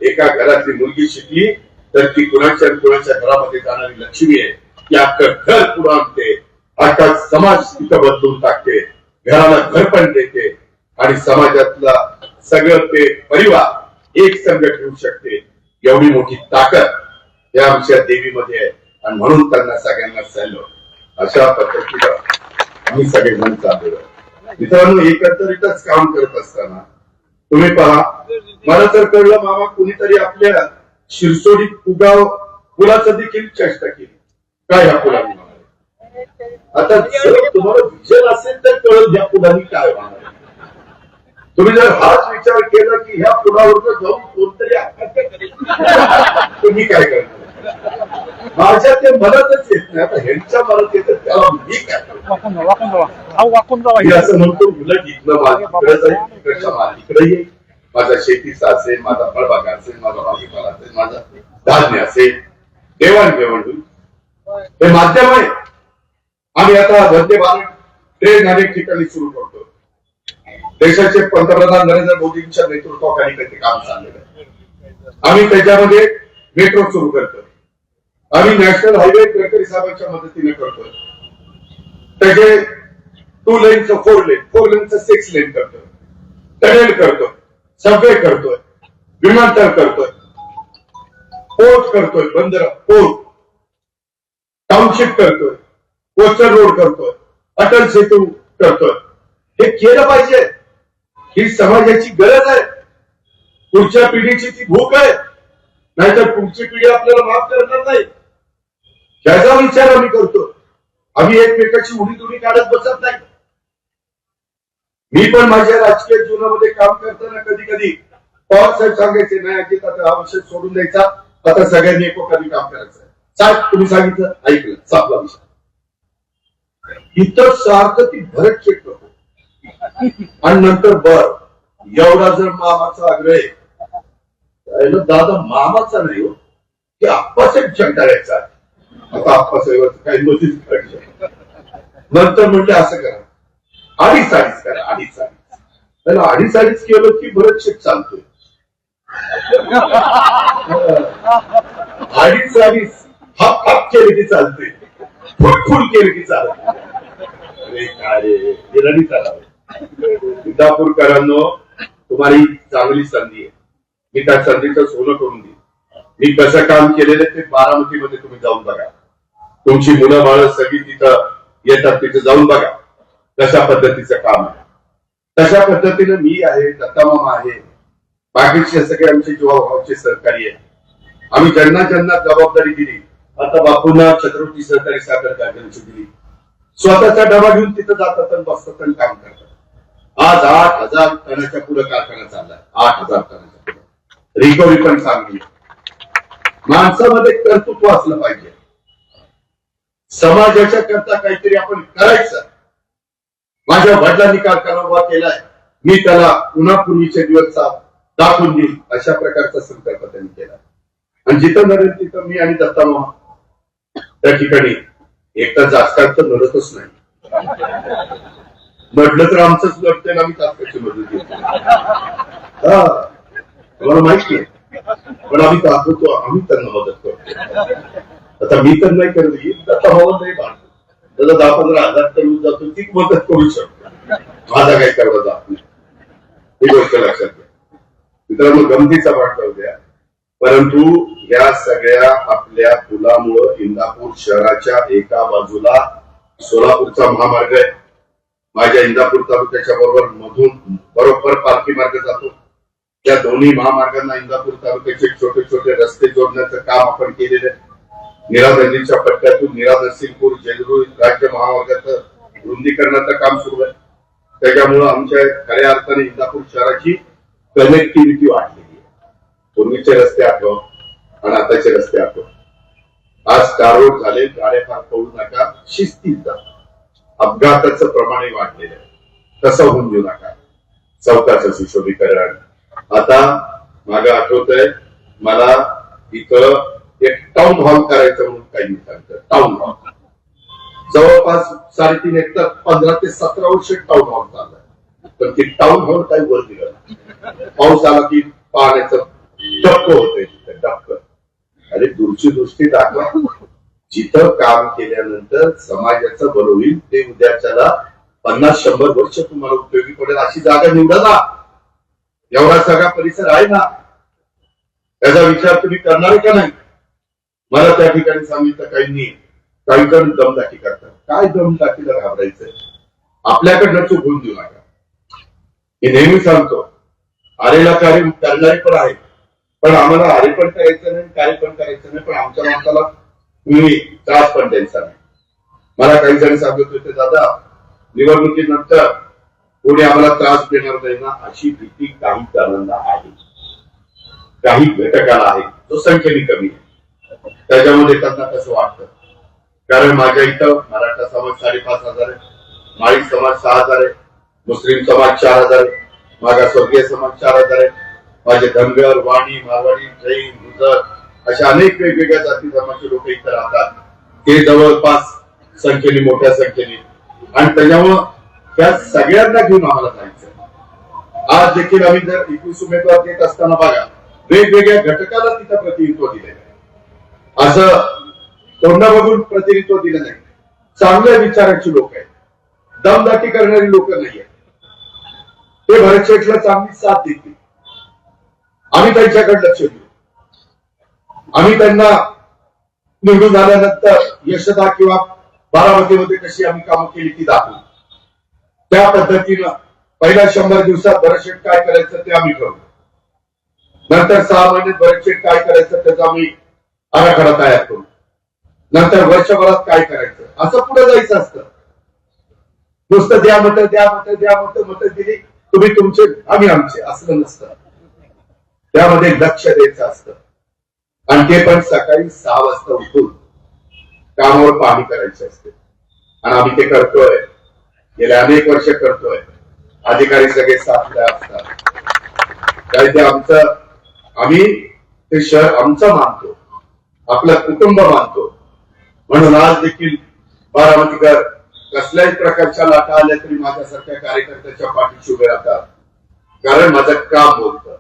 एका घरातली मुलगी शिकली तर ती कुणाच्या घरामध्ये जाणारी लक्ष्मी आहे. ती अख्खं घर पुढे आणते, अख्खा समाज तिथं बदलून टाकते, घराला घर पण देते आणि समाजातला सगळं ते परिवार एक संघ ठेवू शकते. एवढी मोठी ताकद या आमच्या देवीमध्ये आहे आणि म्हणून त्यांना सगळ्यांना सल्लो. अशा पद्धतीनं आम्ही सगळेजण चाललेलो. मित्रांनो, एकत्रितच काम करत असताना तुम्ही पहा, मला तर कळलं मामा कुणीतरी आपल्या शिरसोडीत पुलाचं देखील चेष्टा केली. काय ह्या पुलाने आता जर तुम्हाला विचार असेल तर कळत ह्या पुलाने काय होणार. तुम्ही जर हाच विचार केला की ह्या पुलावर जाऊन कोणतरी आत्महत्या करेल, तुम्ही काय करणार? माझ्या ते मनातच येत नाही. आता ह्यांच्या मनात येतं त्याला मी काय असं म्हणतो, मुलं इथलं माल इकडे जाईल, तिकडच्या माल इकडे येईल. माझा शेतीचा असेल, माझा फळबाग असेल, माझा भाजीपाला असेल, माझा धान्य असेल, देवाणघेवाण होईल. हे माध्यम आहे. आम्ही आता वंदे भारत ट्रेन अनेक ठिकाणी सुरू करतो. देशाचे पंतप्रधान नरेंद्र मोदींच्या नेतृत्वाखाली त्याचे काम चाललेलं आहे. आम्ही त्याच्यामध्ये मेट्रो सुरू करतो. आम्ही नॅशनल हायवे गडकरी साहेबांच्या मदतीने करतोय. त्याचे 2 लेनचं 4 लेन, 4 लेनचं 6 लेन करतोय, टनेल करतोय, सबवे करतोय, विमानतळ करतोय, पोर्ट करतोय, बंदर पोर्ट, टाउनशिप करतोय, कोस्टर रोड करतोय, अटल सेतू करतोय. हे केलं पाहिजे. ही समाजाची गरज आहे. पुढच्या पिढीची ती भूक आहे. नाहीतर पुढची पिढी आपल्याला माफ करणार नाही. याचा विचार आम्ही करतो. आम्ही एकमेकाची उडी काढत बसत नाही. मी पण माझ्या राजकीय जीवनामध्ये काम करताना कधी कधी पवार साहेब सांगायचे, नाही अजित आता हा विषय सोडून द्यायचा, आता सगळ्यांनी एकोप्याने काम करायचं. साहेब तुम्ही सांगितलं, ऐकलं, संपला विषय. इतर सारखं ती भरत चेक करतो आणि नंतर बर एवढा जर मामाचा आग्रह आहे, दादा मामाचा नाही हो, की आप्पासाहेब जगदाळ्याचा. आता आप्पासाहेब काही नोटीस काढली. नंतर म्हणले असं करा, अडीच करा, अडीच. त्याला अडीच केलं की भरत शेठ चालतोय. अडीच हाप केले की चालतोय, फुल केले की चालतोय. अरे काय रे चालावं. इंदापूरकरांनो, तुम्हाला चांगली संधी आहे. मी त्या संधीचं सोनं करून देईन. मी कसं काम केलेलं ते बारामतीमध्ये तुम्ही जाऊन बघा. तुमची मुलं बाळ सगळी तिथं येतात, तिथे जाऊन बघा कशा पद्धतीचं काम आहे. तशा पद्धतीने मी आहे, दत्तामामा आहे, बाकीचे सगळे आमचे जीवाभावाचे सहकारी आहे. आम्ही ज्यांना जबाबदारी दिली, आता बापूंना छत्रपती सहकारी साखर कारखान्याची दिली. स्वतःचा डबा घेऊन तिथं जातात आणि बसतात आणि काम करतात. आज 8,000 टनाच्या पुढे कारखाना चाललाय. 8,000 टनाच्या पुढे. रिकव्हरी पण चांगली. माणसामध्ये कर्तृत्व असलं पाहिजे. समाजाच्या करता काहीतरी आपण करायचं. माझ्या वडिलांनी कारखाना उभा केलाय, मी त्याला पुन्हा पूर्वीचे दिवस दाखवून देईल, अशा प्रकारचा संकल्प त्यांनी केला. आणि जिथं नरेल तिथं मी आणि दत्तामामा त्या ठिकाणी एकटा जास्त लढतच नाही. म्हटलं तर आमचंच लढतंय ना, आम्ही तात्काळची मदत घेतो. मला माहिती आहे, पण आम्ही दाखवतो, आम्ही त्यांना मदत करतो. आता मी तर नाही करत, दत्तामामा नाही बांधतो. त्याला 10-15 हजार करून जातो, ती मदत करू शकतो. माझा काही तेवढा जात नाही. ही गोष्ट लक्षात घ्या मित्रांनो. गमतीचा वाट जाऊ द्या, परंतु या सगळ्या आपल्या पुलामुळं इंदापूर शहराच्या एका बाजूला सोलापूरचा महामार्ग आहे. माझ्या इंदापूर तालुक्याच्या बरोबर पालखी मार्ग जातो. त्या दोन्ही महामार्गांना इंदापूर तालुक्याचे छोटे छोटे रस्ते जोडण्याचं काम आपण केलेलं आहे. नीरा नदीच्या पट्ट्यातून नीरा नरसिंगपूर जेजुरी राज्य महामार्गाचं रुंदीकरणाचं काम सुरू आहे. त्याच्यामुळं आमच्या खऱ्या अर्थाने इंदापूर शहराची कनेक्टिव्हिटी वाढलेली आहे. पूर्वीचे रस्ते आठव आणि आताचे रस्ते आठव. आज काररोड झाले, गाड्या फार पळू नका, शिस्तीत जा. अपघाताचं प्रमाण वाढलेलं आहे, तसं होऊन देऊ नका. चौकाचं सुशोभीकरण. आता मागं आठवतंय मला, इथं एक टाउन हॉल करायचं म्हणून काही सांगतं. टाउन हॉल जवळपास 3.5 एकर 15 ते 17 वर्ष टाउन हॉल चाललाय, पण ती टाउन हॉल काही वर दिलं. पाऊस आला की पाण्याचं डबकं होतंय, डबकं. अरे दूरची दृष्टी दाखवा. जिथं काम केल्यानंतर समाजाचं बरं होईल, ते उद्याच्याला 50-100 वर्ष तुम्हाला उपयोगी पडेल अशी जागा निवडा ना. एवढा सगळा परिसर आहे ना, त्याचा विचार तुम्ही करणार का नाही? मला त्या ठिकाणी सांगितलं काही जण दमदाटी करतात. काय दमदाटीला घाबरायचंय? आपल्याकडनं चूक होऊन देऊ नका. मी नेहमी सांगतो, आरेला कार्य करणारे पण आहेत, पण आम्हाला आरे पण करायचं नाही, कार्य पण करायचं नाही, पण आमच्या माणसाला तुम्ही त्रास पण द्यायचा नाही. मला काही जण सांगत होते, दादा निवडणुकीनंतर कोणी आम्हाला त्रास देणार नाही ना, अशी भीती काही जणांना आहे, काही घटकाला आहे, जो संख्येने कमी आहे. त्याच्यामध्ये त्यांना कसं वाटतं, कारण माझ्या इथं मराठा समाज 5,500 आहे, माळी समाज 6,000 आहे, मुस्लिम समाज 4,000 आहे, मागासवर्गीय समाज 4,000 आहे, माझे धनगर, वाणी, मारवाडी, जैन, गुजर अशा अनेक वेगवेगळ्या जाती धर्माचे लोक इथं राहतात. ते जवळपास संख्येने, मोठ्या संख्येने, आणि त्याच्यामुळं त्या सगळ्यांना घेऊन आम्हाला जायचं. आज देखील आम्ही जर 21 उमेदवार देत असताना बघा, वेगवेगळ्या घटकाला तिथं प्रतिनिधित्व दिलेलं आहे. असं तोंड बघून प्रतिनिधित्व दिलं नाही. चांगल्या विचाराची लोक आहेत, दमदाटी करणारी लोक नाहीये. ते भरत शेठला चांगली साथ देतील. आम्ही त्यांच्याकडे लक्ष देऊ. आम्ही त्यांना निवडून आल्यानंतर यशदा किंवा बारामतीमध्ये कशी आम्ही कामं केली ती दाखवू. त्या पद्धतीनं पहिल्या 100 दिवसात बरेचसे काय करायचं ते आम्ही करू. नंतर 6 महिन्यात बरेचसे काय करायचं त्याचा आम्ही आराखडा तयार करू. नंतर वर्षभरात काय करायचं असं पुढे जायचं असतं. नुसतं द्या मत दिली तुम्ही तुमचे आम्ही आमचे असं नसतं. त्यामध्ये लक्ष द्यायचं असतं आणि ते पण सकाळी 6 वाजता उठून कामावर पाहणी करायची असते आणि आम्ही ते करतोय. गेले अनेक वर्ष करतोय. अधिकारी सगळे साथला असतात. काय ते आमचं आम्ही ते शहर आमचं मानतो, आपलं कुटुंब मानतो. म्हणून आज देखील बारामतीकर कसल्याही प्रकारच्या लाटा आल्या तरी माझ्यासारख्या कार्यकर्त्याच्या पाठीशी उभे राहतात. कारण माझं काम बोलतं.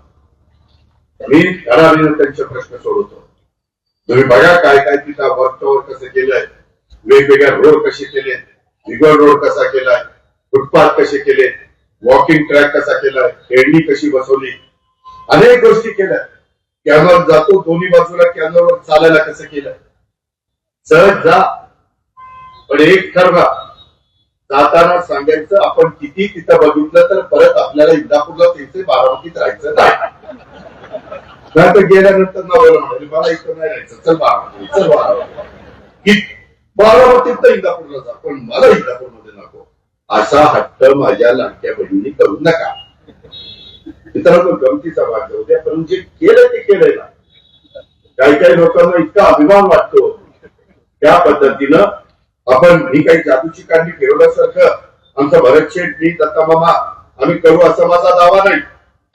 मी धडाडीनं त्यांचे प्रश्न सोडवतो. तुम्ही बघा काय काय तिथं वर्कटॉवर कसं केलंय, वेगवेगळ्या रोड कसे केले, रिव्हर रोड कसा केलाय, फुटपाथ कसे केले, वॉकिंग ट्रॅक कसा केलाय, खेळणी कशी बसवली, अनेक गोष्टी केल्या. कॅनॉल जातो दोन्ही बाजूला, कॅनॉलवर चालायला कसं केलं. सहज जा पण एक ठरवा, जाताना सांगायचं आपण किती तिथं बघितलं तर परत आपल्याला इंदापूरला त्याचे बारामतीत राहायचं नाही. तर गेल्यानंतर नवऱ्याला म्हणाले मला इथं नाही राहायचं, चल बारामती, चल बारामती. बारामतीत तर इंदापूरला जा पण मला इंदापूरमध्ये नको. असा हट्ट माझ्या लाडक्या बहिणींनी करू नका. मित्रांनो गमतीचा भाग जाऊ द्या, पण जे केलं ते केलंय ना. काही काही लोकांना इतका अभिमान वाटतो. त्या पद्धतीनं आपण मी काही जादूची काढणी फिरवल्यासारखं आमचं भरत शेठ, मी दत्ता मामा आम्ही करू असा माझा दावा नाही.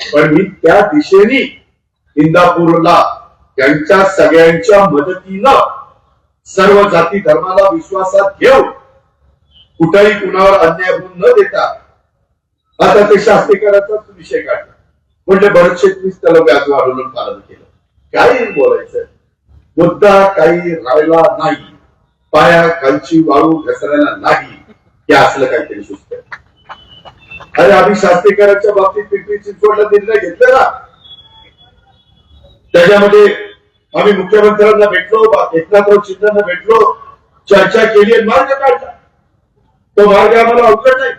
पण मी त्या दिशेने इंदापूरला त्यांच्या सगळ्यांच्या मदतीनं सर्व जाती धर्माला विश्वासात घेऊन कुठेही कुणावर अन्याय होऊन न देता आता ते शास्त्रीकराचाच विषय काढला. म्हणजे भरत शेठनीच त्याला व्याज वाढवून पालन केलं. काही बोलायचं मुद्दा काही राहिला नाही. पाया खालची वाळू घसरायला नाही. हे असलं काहीतरी सुचत. अरे आम्ही शास्त्रीकरांच्या बाबतीत पिंपरी चिंचवडला निर्णय घेतलेला. त्याच्यामध्ये आम्ही मुख्यमंत्र्यांना भेटलो, एकनाथराव शिंदेना भेटलो, चर्चा केली आणि मार्ग काढला. तो मार्ग आम्हाला अवघड नाही.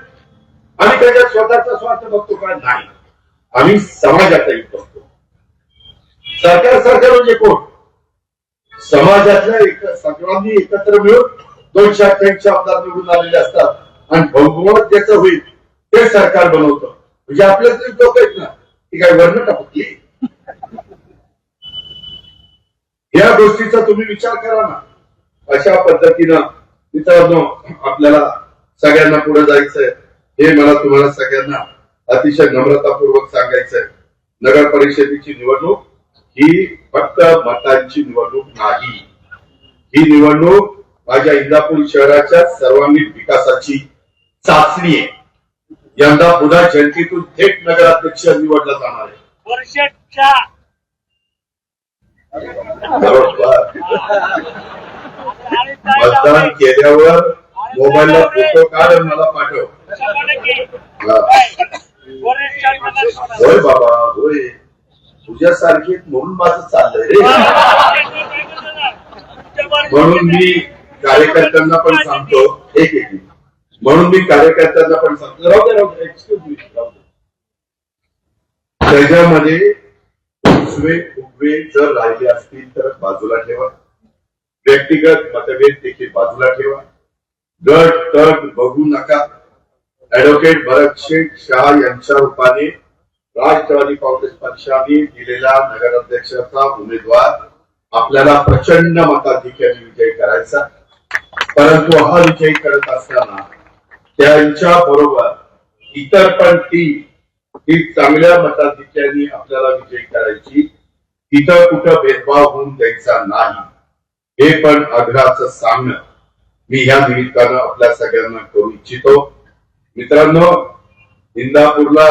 आम्ही त्याच्यात स्वतःचा स्वार्थ बघतो का नाही. आम्ही समाजाचा हित बघतो. सरकार म्हणजे कोण? समाजातल्या सर्वांनी एकत्र मिळून 288 आमदार निवडून आलेले असतात आणि बहुमत ज्याचं होईल ते सरकार बनवतं. म्हणजे आपल्यातले लोक आहेत ना ती काही वर्ण टाकली. या गोष्टीचा तुम्ही विचार करा ना. अशा पद्धतीनं मित्रांनो आपल्याला सगळ्यांना पुढे जायचंय. हे मला तुम्हाला सगळ्यांना अतिशय नम्रतापूर्वक सांगायचंय. नगर परिषदेची निवडणूक ही फक्त मतांची निवडणूक नाही. ही निवडणूक माझ्या इंदापूर शहराच्या सर्वांगीण विकासाची चाचणी आहे. यंदा पुन्हा जनतेतून थेट नगराध्यक्ष निवडला जाणार आहे. बरोबर. मतदान केल्यावर मोबाईलला फोटो काढ आणि मला पाठव. होय बाबा होय. तुझ्यासारखी म्हणून माझं चाललंय रे. म्हणून मी कार्यकर्त्यांना पण सांगतो म्हणून मी कार्यकर्त्यांना पण सांगतो राहू दे एक्सक्यूज मी. त्याच्यामध्ये उजवे जर राहिले असतील तर बाजूला ठेवा. व्यक्तिगत मतभेद देखील बाजूला ठेवा. गट तट बघू नका. ऍडव्होकेट भरत शेठ शाह यांच्या रूपाने राष्ट्रवादी काँग्रेस पक्षाने दिलेला नगराध्यक्षाचा उमेदवार आपल्याला प्रचंड मताधिक्याने विजयी करायचा. परंतु हा विजयी करत असताना त्यांच्या बरोबर इतर पण टीम चांगल्या मताधिक्याने आपल्याला विजयी करायची. तिथं कुठं भेदभाव होऊन द्यायचा नाही. हे पण आग्रहाचं सांगणं मी ह्या निमित्तानं आपल्या सगळ्यांना करू इच्छितो. मित्रांनो इंदापूरला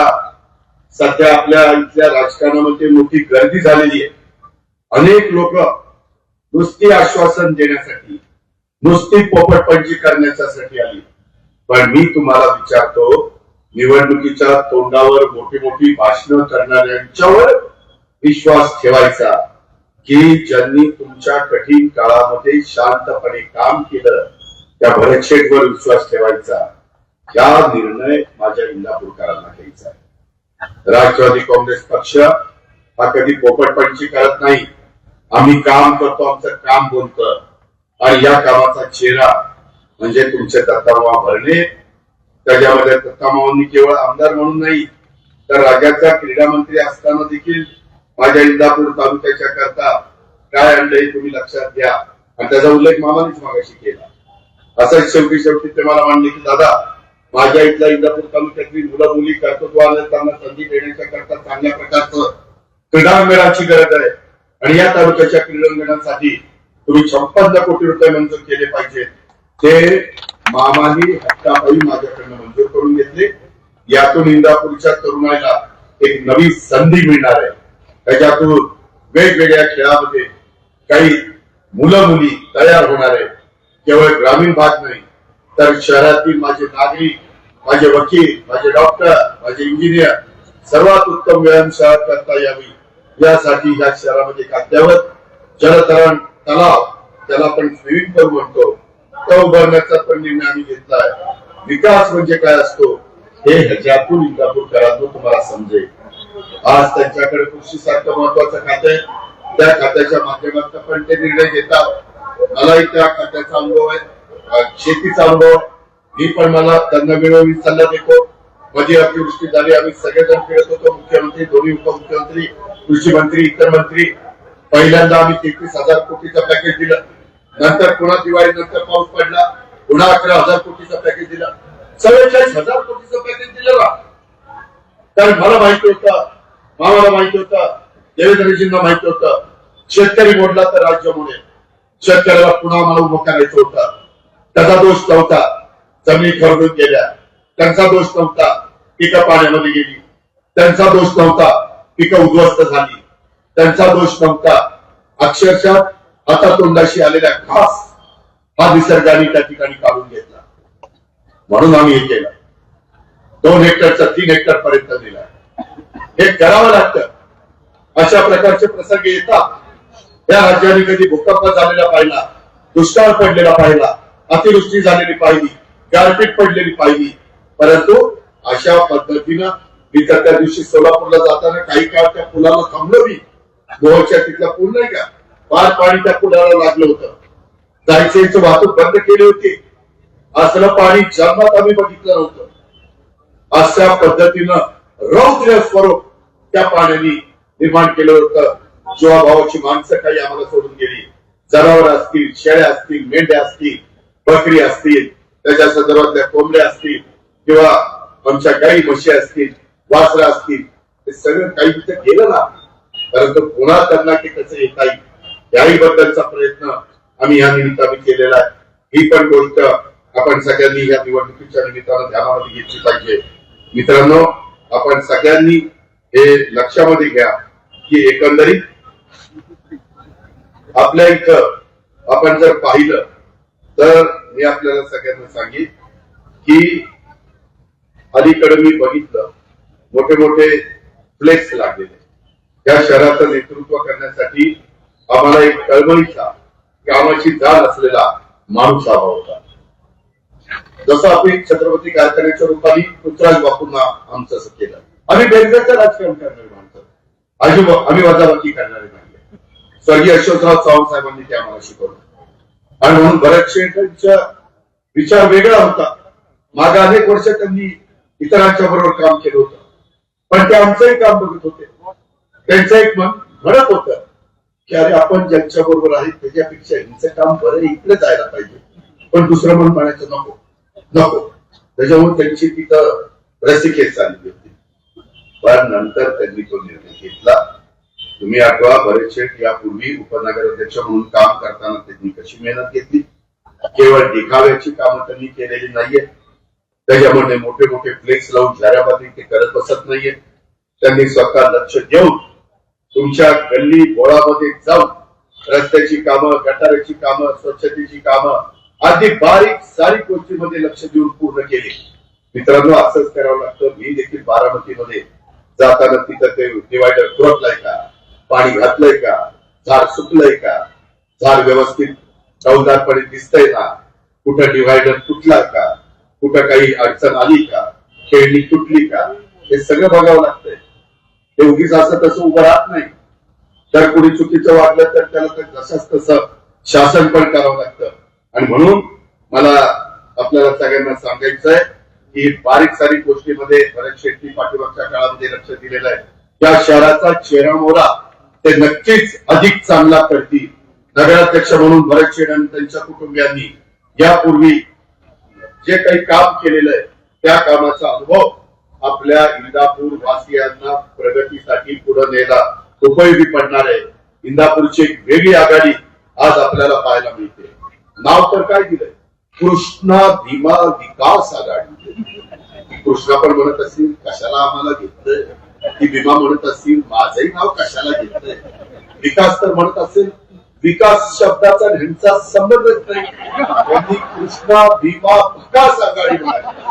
सध्या आपल्या इथल्या राजकारणामध्ये मोठी गर्दी झालेली आहे. अनेक लोक नुसती आश्वासन देण्यासाठी नुसती पोपटपंची करण्यासाठी आली. पण मी तुम्हाला विचारतो निवडणुकीच्या तोंडावर मोठी मोठी भाषणं करणाऱ्यांच्यावर विश्वास ठेवायचा की ज्यांनी तुमच्या कठीण काळामध्ये शांतपणे काम केलं त्या भरत शेठवर विश्वास ठेवायचा, हा निर्णय माझ्या इंदापूरकरांना घ्यायचा आहे. राष्ट्रवादी काँग्रेस पक्ष हा कधी पोपटपंची करत नाही. आम्ही काम करतो, आमचं काम बोलतं, आणि या कामाचा चेहरा म्हणजे तुमचे दत्तामामा भरणे. त्याच्यामध्ये दत्तामामांनी केवळ आमदार म्हणून नाही, तर राज्याचा क्रीडा मंत्री असताना देखील माझ्या इंदापूर तालुक्याच्या करता काय आणलंय तुम्ही लक्षात घ्या, आणि त्याचा उल्लेख मामानेच मागाशी केला. असंच शेवटी ते मला म्हणले की दादा, माझ्या इथल्या इंदापूर तालुक्यातली मुलं मुली कर्तृत्वाला त्यांना संधी देण्याच्या करता चांगल्या प्रकारचं क्रीडांगणाची गरज आहे, आणि या तालुक्याच्या क्रीडांगणासाठी तुम्ही 56 कोटी रुपये मंजूर केले पाहिजे. ते मामानी हप्तापायी माझ्याकडनं मंजूर करून घेतले. यातून इंदापूरच्या तरुणाला एक नवी संधी मिळणार आहे. त्याच्यातून वेगवेगळ्या खेळामध्ये काही मुलं मुली तयार होणार आहे. केवळ ग्रामीण भाग नाही, तर शहरातील माझे नागरिक, माझे वकील, माझे डॉक्टर, माझे इंजिनियर सर्वात उत्तम व्यायामशाळा करता यावी, यासाठी या शहरामध्ये एक अद्यावत जलतरण तलाव, त्याला आपण स्विमिंग पूल म्हणतो, तो उभारण्याचा पण निर्णय आम्ही घेतलाय. विकास म्हणजे काय असतो हे ह्याच्यातून इंदापूरकरांना तुम्हाला समजेल. आज त्यांच्याकडे कृषीसारखं महत्वाचं खातं आहे, त्या खात्याच्या माध्यमातून पण ते निर्णय घेतात. मलाही त्या खात्याचा अनुभव आहे, शेतीचा अनुभव. मी पण मला त्यांना वेळोवेळी सल्ला देतो. माझी अतिवृष्टी झाली, आम्ही सगळेजण फिरत होतो, मुख्यमंत्री, दोन्ही उपमुख्यमंत्री, कृषी मंत्री, इतर मंत्री. पहिल्यांदा आम्ही 33,000 कोटीचं पॅकेज दिलं, नंतर पुन्हा दिवाळीनंतर पाऊस पडला, पुन्हा 11,000 कोटीचं पॅकेज दिलं, 44,000 कोटीचं पॅकेज दिलं ना. तर मला माहिती होतं, मामाला माहिती होतं, देवेंद्रजींना माहिती होतं, शेतकरी मोडला तर राज्य मोडेल. शेतकऱ्याला पुन्हा मला उभं करायचं होतं. त्याचा दोष नव्हता, जमिनी खरडून गेल्या, त्यांचा दोष नव्हता, पिकं पाण्यामध्ये गेली, त्यांचा दोष नव्हता, पिकं उद्ध्वस्त झाली, त्यांचा दोष नव्हता, अक्षरशः आता तोंडाशी आलेल्या घास हा निसर्गाने त्या ठिकाणी काढून घेतला. म्हणून आम्ही हे केलं. 2 हेक्टरचा 3 हेक्टर पर्यंत दिला. हे करावं लागतं. अशा प्रकारचे प्रसंग येतात. या राज्याने कधी भूकंप झालेला पाहिला, दुष्काळ पडलेला पाहिला, अतिवृष्टी झालेली पाहिली, गारपीट पडलेली पाहिली, परंतु अशा पद्धतीनं मी तर त्या दिवशी सोलापूरला जाताना काही काळ त्या पुलाला थांबलो. मी गोव्याच्या तिथला पूल नाही का, फार पाणी त्या पुलाला लागलं होतं. जायचं वाहतूक बंद केली होती. असलं पाणी जन्मात आम्ही बघितलं नव्हतं. अशा पद्धतीनं रौद्र स्वरूप त्या पाण्याने निर्माण केलं होतं. जीवाभावाची माणसं काही आम्हाला सोडून गेली. जनावर असतील, शेळ्या असतील, मेंढ्या असतील, बकरी असतील, त्याच्या संदर्भातल्या कोंबड्या असतील, किंवा आमच्या गाई म्हशी असतील, वासरा असतील, हे सगळं काही तिथे गेलं ना. परंतु पुन्हा त्यांना की कसं येता येईल याही बद्दलचा प्रयत्न आम्ही या निमित्ताने केलेला आहे. ही पण गोष्ट आपण सगळ्यांनी या निवडणुकीच्या निमित्तानं ध्यानामध्ये घेतली पाहिजे. मित्रांनो, आपण सगळ्यांनी हे लक्षामध्ये घ्या की एकंदरीत आपल्या इथं आपण जर पाहिलं तर मी आपल्याला सगळ्यांना सांगेन की अलीकडे मी बघितलं मोठे मोठे फ्लेक्स लागलेले. या शहराचं नेतृत्व करण्यासाठी आम्हाला एक कळवळीचा, कामाची जाण असलेला माणूस हवा होता. जसं आपण छत्रपती कारखान्याच्या रूपाने पृथ्वीराज बापूंना आमचं असं केलं. आम्ही बेरजेचं राजकारण करणारे माणसं, आम्ही वजाबाकी करणारे नाही. स्वर्गीय अशोकराव चव्हाण साहेबांनी ते आम्हाला शिकवलं, आणि म्हणून भरत शेठचा विचार वेगळा होता. मागे अनेक वर्ष त्यांनी इतरांच्या बरोबर काम केलं होतं, पण ते आमचंही काम बघत होते. त्यांचं एक मन म्हणत होतं की अरे आपण ज्यांच्या बरोबर आहे त्याच्यापेक्षा हिचं काम बरं, इकडे जायला पाहिजे. पण दुसरं मन म्हणायचं नको नको. त्याच्यामुळे त्यांची तिथं रस्तिकेत चालली होती. पण नंतर त्यांनी तो निर्णय घेतला. तुम्ही आठवा, भरत शेठ यापूर्वी उपनगर अध्यक्ष म्हणून काम करताना त्यांनी कशी मेहनत घेतली. केवळ दिखाव्याची कामं त्यांनी केलेली नाहीये. त्याच्यामध्ये मोठे मोठे फ्लेक्स लावून जाहिराती ते करत बसत नाहीये. त्यांनी स्वतः लक्ष देऊन तुमच्या गल्ली बोळामध्ये जाऊन रस्त्याची कामं, गटाराची कामं, स्वच्छतेची कामं आधी बारीक सारीक गोष्टीमध्ये लक्ष देऊन पूर्ण केली. मित्रांनो, असंच करावं लागतं. मी देखील बारामतीमध्ये जाताना तिथं ते डिवायडर खुरपलाय का, पाणी घातलंय का, झाड सुकलंय का, झाड व्यवस्थित चौदारपणे दिसतंय ना, कुठं डिव्हायडर तुटला का, कुठं काही अडचण आली का, खेळणी तुटली का, हे सगळं बघावं लागतंय. हे उगीच असं तसं उभं राहत नाही. जर कोणी चुकीचं वागलं तर त्याला जसंच तसं शासन पण करावं लागतं. आणि म्हणून मला आपल्याला सगळ्यांना सांगायचंय की बारीक सारीक गोष्टीमध्ये भरत शेट्टी पाठीमागच्या काळामध्ये लक्ष दिलेलं आहे. त्या शहराचा चेहरा मोहरा ते नक्कीच अधिक चांगला करतील. नगराध्यक्ष म्हणून भरत शेट्टी आणि त्यांच्या कुटुंबियांनी यापूर्वी जे काही काम केलेलं आहे त्या कामाचा अनुभव आपल्या इंदापूर वासियांना प्रगतीसाठी पुढे न्यायला उपयोगी पडणार आहे. इंदापूरची एक वेगळी आघाडी आज आपल्याला पाहायला मिळते. नाव तर काय दिलंय, कृष्णा भीमा विकास आघाडी. कृष्णा पण म्हणत असतील कशाला आम्हाला घेतलंय, ती भीमा म्हणत असतील माझंही नाव कशाला घेतलंय, विकास तर म्हणत असेल विकास शब्दाचा ह्यांचा संबंधच नाही, त्यांनी कृष्णा भीमा विकास आघाडी म्हणाली.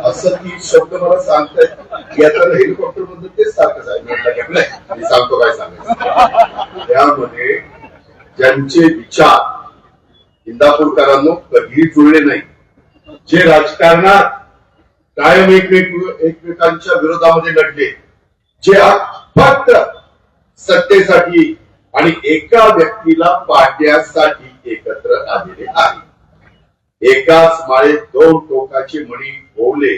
असं ती शब्द मला सांगतायत याचा हेलिकॉप्टर मधून तेच सारखं आहे. मी सांगतो काय सांगायचं. त्यामध्ये ज्यांचे विचार इंदापूरकरांनो कधीही जुळले नाही, जे राजकारणात कायम एकमेकांच्या विरोधामध्ये लढले, जे आज फक्त सत्तेसाठी आणि एका व्यक्तीला पाडण्यासाठी एकत्र आलेले आहे. एकाच माळेत दोन टोकाचे मणी ओवले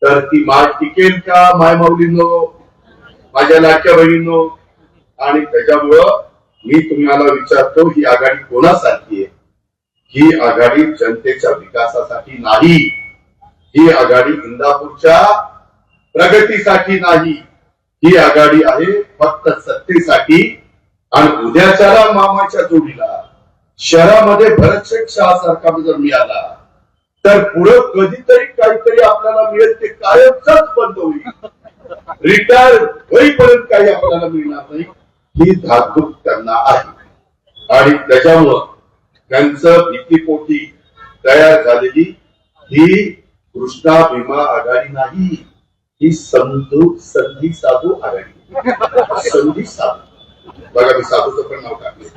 तर ती माळ टिकेल का मायमाऊलींनो, माझ्या लाडक्या बहिणींनो. आणि त्याच्यामुळं मी तुम्हाला विचारतो, ही आघाडी कोणासाठी आहे? ही आघाडी जनतेच्या विकासासाठी नाही, ही आघाडी इंदापूरच्या प्रगतीसाठी नाही. ही आघाडी आहे फक्त सत्तेसाठी. आणि उद्याच्याला मामाच्या जोडीला शहरामध्ये भरतशेठ सारखा जर मिळाला तर पुढे कधीतरी काहीतरी आपल्याला मिळेल, ते कायमच बंद होईल. रिटायर होईपर्यंत काही आपल्याला मिळणार नाही. ही धाकधूक त्यांना आहे. आणि त्याच्यामुळं त्यांचं भीतीपोटी तयार झालेली ही कृष्णा भीमा आघाडी नाही, ही संधी साधू आघाडी. संधी साधू बघा, मी साधूचं पण नाव टाकले.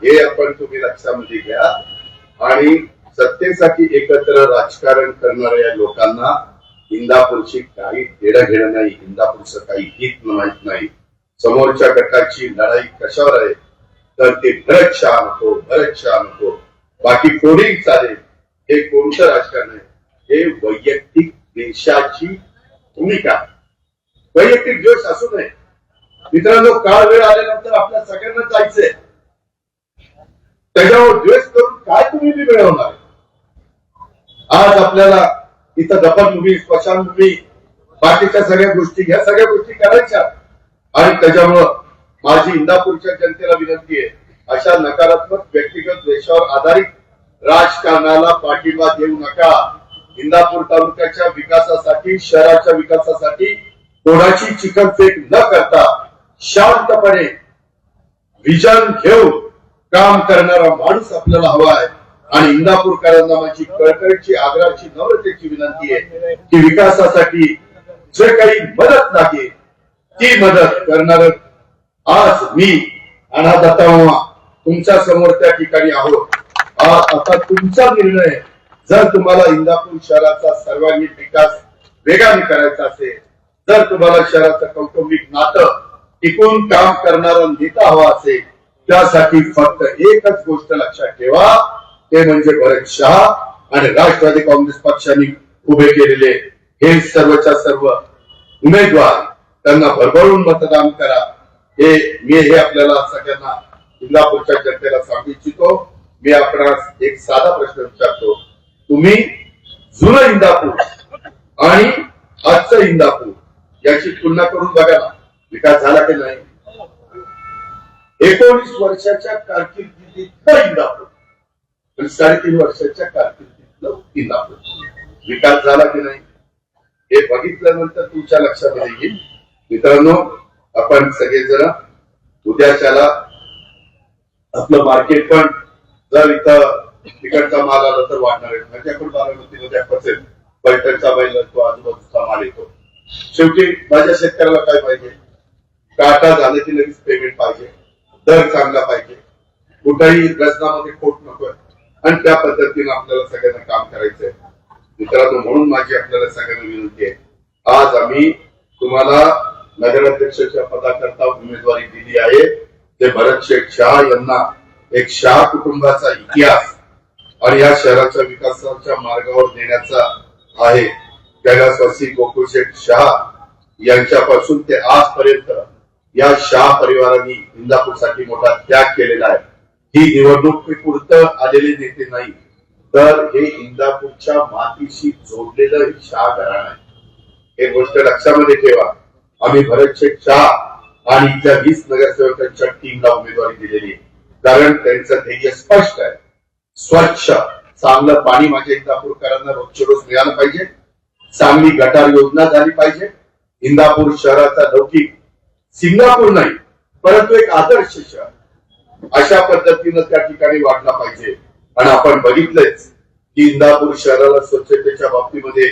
हे आपण तुम्ही लक्षामध्ये घ्या. आणि सत्तेसाठी एकत्र राजकारण करणाऱ्या या लोकांना इंदापूरची काही देणं घेणं नाही, इंदापूरचं काही हित माहित नाही. समोरच्या गटाची लढाई कशावर आहे तर ते भरत शाह नको, भरत शाह नको, बाकी कोणी चालेल. हे कोणतं राजकारण आहे? हे वैयक्तिक देशाची भूमिका, वैयक्तिक द्वेष असू नये. मित्रांनो, काळ वेळ आल्यानंतर आपल्या सगळ्यांना जायचंय. त्याच्यावर द्वेष करून काय तुम्ही मिळवणार? आज आपल्याला इथं दफनभूमी, स्मशानभूमी, बाकीच्या सगळ्या गोष्टी, ह्या सगळ्या गोष्टी करायच्या. आणि त्याच्यामुळं माझी इंदापूरच्या जनतेला विनंती आहे, अशा नकारात्मक व्यक्तिगत द्वेषावर आधारित राजकारणाला पाठिंबा देऊ नका. इंदापूर तालुक्याच्या विकासासाठी, शहराच्या विकासासाठी कोणाची चिकनफेक न करता शांतपणे विजन घेऊन काम करणारा माणूस आपल्याला हवा आहे. आणि इंदापूरकरांना माझी कळकळीची, आग्रहाची, नम्रतेची विनंती आहे की विकासासाठी जे काही मदत लागेल ती मदत करणार. आज मी अनाथ तुमच्या समोर त्या ठिकाणी आहोत. आता तुमचा निर्णय. जर तुम्हाला इंदापूर शहराचा सर्वांगीण विकास वेगाने करायचा असेल, जर तुम्हाला शहराचं कौटुंबिक नातं टिकून काम करणारा नेता हवा असेल, त्यासाठी फक्त एकच गोष्ट लक्षात ठेवा, ते म्हणजे भरत शाह आणि राष्ट्रवादी काँग्रेस पक्षाने उभे केलेले हे सर्वच्या सर्व उमेदवार, त्यांना भरभरून मतदान करा. हे आपल्याला सगळ्यांना इंदापूरच्या जनतेला सांगू इच्छितो. मी आपणास एक साधा प्रश्न विचारतो, तुम्ही जुनं इंदापूर आणि आजचं इंदापूर याची तुलना करून बघा ना, विकास झाला की नाही? 19 वर्षाच्या कारकिर्दीतलं इंदापूर आणि 3.5 वर्षाच्या कारकिर्दीतलं इंदापूर विकास झाला की नाही हे बघितल्यानंतर तुमच्या लक्षामध्ये येईल. मित्रांनो, आपण सगळेजण उद्याच्याला आपलं मार्केट पण जर इथं तिकडचा माल आला तर वाढणार आहे. माझ्याकडून बारामतीमध्ये असेल पैठणचा बैल तो आजूबाजूचा माल येतो. शेवटी माझ्या शेतकऱ्याला काय पाहिजे? काटा झाले की लगेच पेमेंट पाहिजे, दर चांगला पाहिजे, कुठेही रचनामध्ये खोट नकोय. आणि त्या पद्धतीने आपल्याला सगळ्यांना काम करायचंय. मित्रांनो, म्हणून माझी आपल्याला सगळ्यांना विनंती आहे, आज आम्ही तुम्हाला नगराध्यक्षाच्या पदाकरता उमेदवारी दिली आहे. ते भरतशेठ शाह यांना एक शाह कुटुंबाचा इतिहास आणि या शहराच्या विकासाच्या मार्गावर नेण्याचा आहे. कैलासवासी गोकुळशेठ शाह यांच्यापासून ते आजपर्यंत या शाह परिवारांनी इंदापूरसाठी मोठा त्याग केलेला आहे. ही निवडणुकीपुरतं आलेले नेते नाही, तर हे इंदापूरच्या मातीशी जोडलेलं शाह घराणं आहे. एक गोष्ट लक्षामध्ये ठेवा, आम्ही भरतशेठ शाह आणि इथल्या 20 नगरसेवकांच्या टीमला उमेदवारी दिलेली आहे, कारण त्यांचं ध्येय स्पष्ट आहे. स्वच्छ चांगलं पाणी माझ्या इंदापूरकरांना रोजचे रोज मिळालं पाहिजे, चांगली गटार योजना झाली पाहिजे. इंदापूर शहराचा लौकिक सिंगापूर नाही, परंतु एक आदर्श शहर अशा पद्धतीनं त्या ठिकाणी वाढला पाहिजे. आणि आपण बघितलंच की इंदापूर शहराला स्वच्छतेच्या बाबतीमध्ये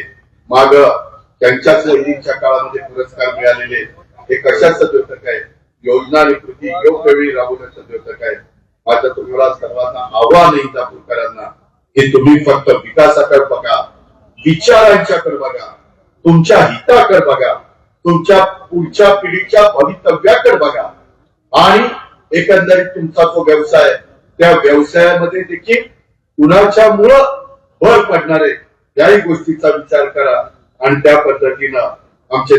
माग त्यांच्याच वैदिकच्या काळामध्ये पुरस्कार मिळालेले हे कशाचं द्योतक आहे? योजना आणि कृती योग्य वेळी राबवण्याचं द्योतक आहे. आता तुम्हाला सर्वांना आव्हान आहे इंदापूरकरांना की तुम्ही फक्त विकासाकडे बघा, विचारांच्याकडे बघा, तुमच्या हिताकडे बघा, तुमच्या पुढच्या पिढीच्या भवितव्याकडे बघा आणि एकंदरीत तुमचा जो व्यवसाय त्या व्यवसायामध्ये देखील कुणाच्यामुळं भर पडणार आहे याही गोष्टीचा विचार करा. आणि त्या पद्धतीनं आमचे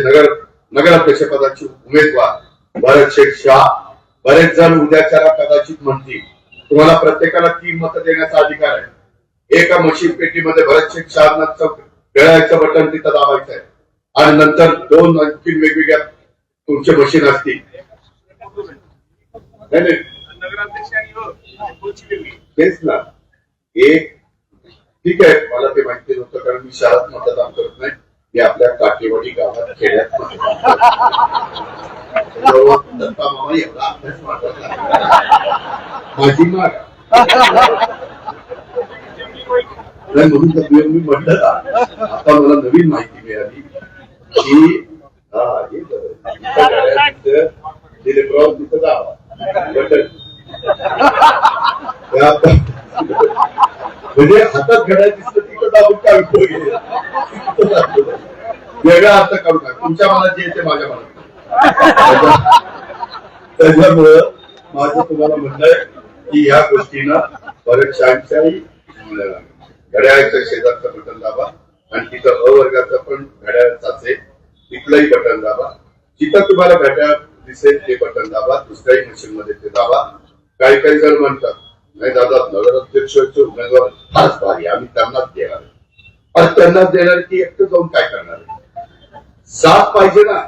नगराध्यक्ष पदाचे उमेदवार भरतशेठ शाह, बरेच जण उद्याच्याला कदाचित म्हणतील तुम्हाला प्रत्येकाला 3 मतं देण्याचा अधिकार आहे. एका मशीन पेटीमध्ये भरतशेठ शाह वेळाचं बटन तिथं दाबायचं आहे आणि नंतर 2 आणखी वेगवेगळ्या तुमचे मशीन असतील. तेच ना, एक ठीक आहे, मला ते माहिती नव्हतं कारण मी शहरात मतदान करत नाही, मी आपल्या काटेवाडी गावात खेड्यात दत्ता मामा एवढा अभ्यास माझी माग नाही म्हणून मी म्हटलं ना, आता मला नवीन माहिती मिळाली की दिलीपराव तिथं जावा म्हणजे हातात घड्याळ दिसलं तिथं दाबून काय वेगळा अर्थ काढू नका. तुमच्या मनात जे येते माझ्या मनात. त्याच्यामुळं माझं तुम्हाला म्हणणं आहे की या गोष्टीनं बऱ्याचशांच्याही घड्याळाच्या शेजारचं बटन दाबा आणि तिथं अवर्गाचं पण घड्याळाचाच आहे, तिथलंही बटन दाबा. जिथं तुम्हाला घड्याळ दिसेल ते बटन दाबा, दुसऱ्याही मशीन मध्ये ते दाबा. काही जण म्हणतात नाही दादा, नगराध्यक्षाचे उमेदवार फारच भारी, आम्ही त्यांनाच देणार. त्यांनाच देणार की एकटं जाऊन काय करणार? साथ पाहिजे ना.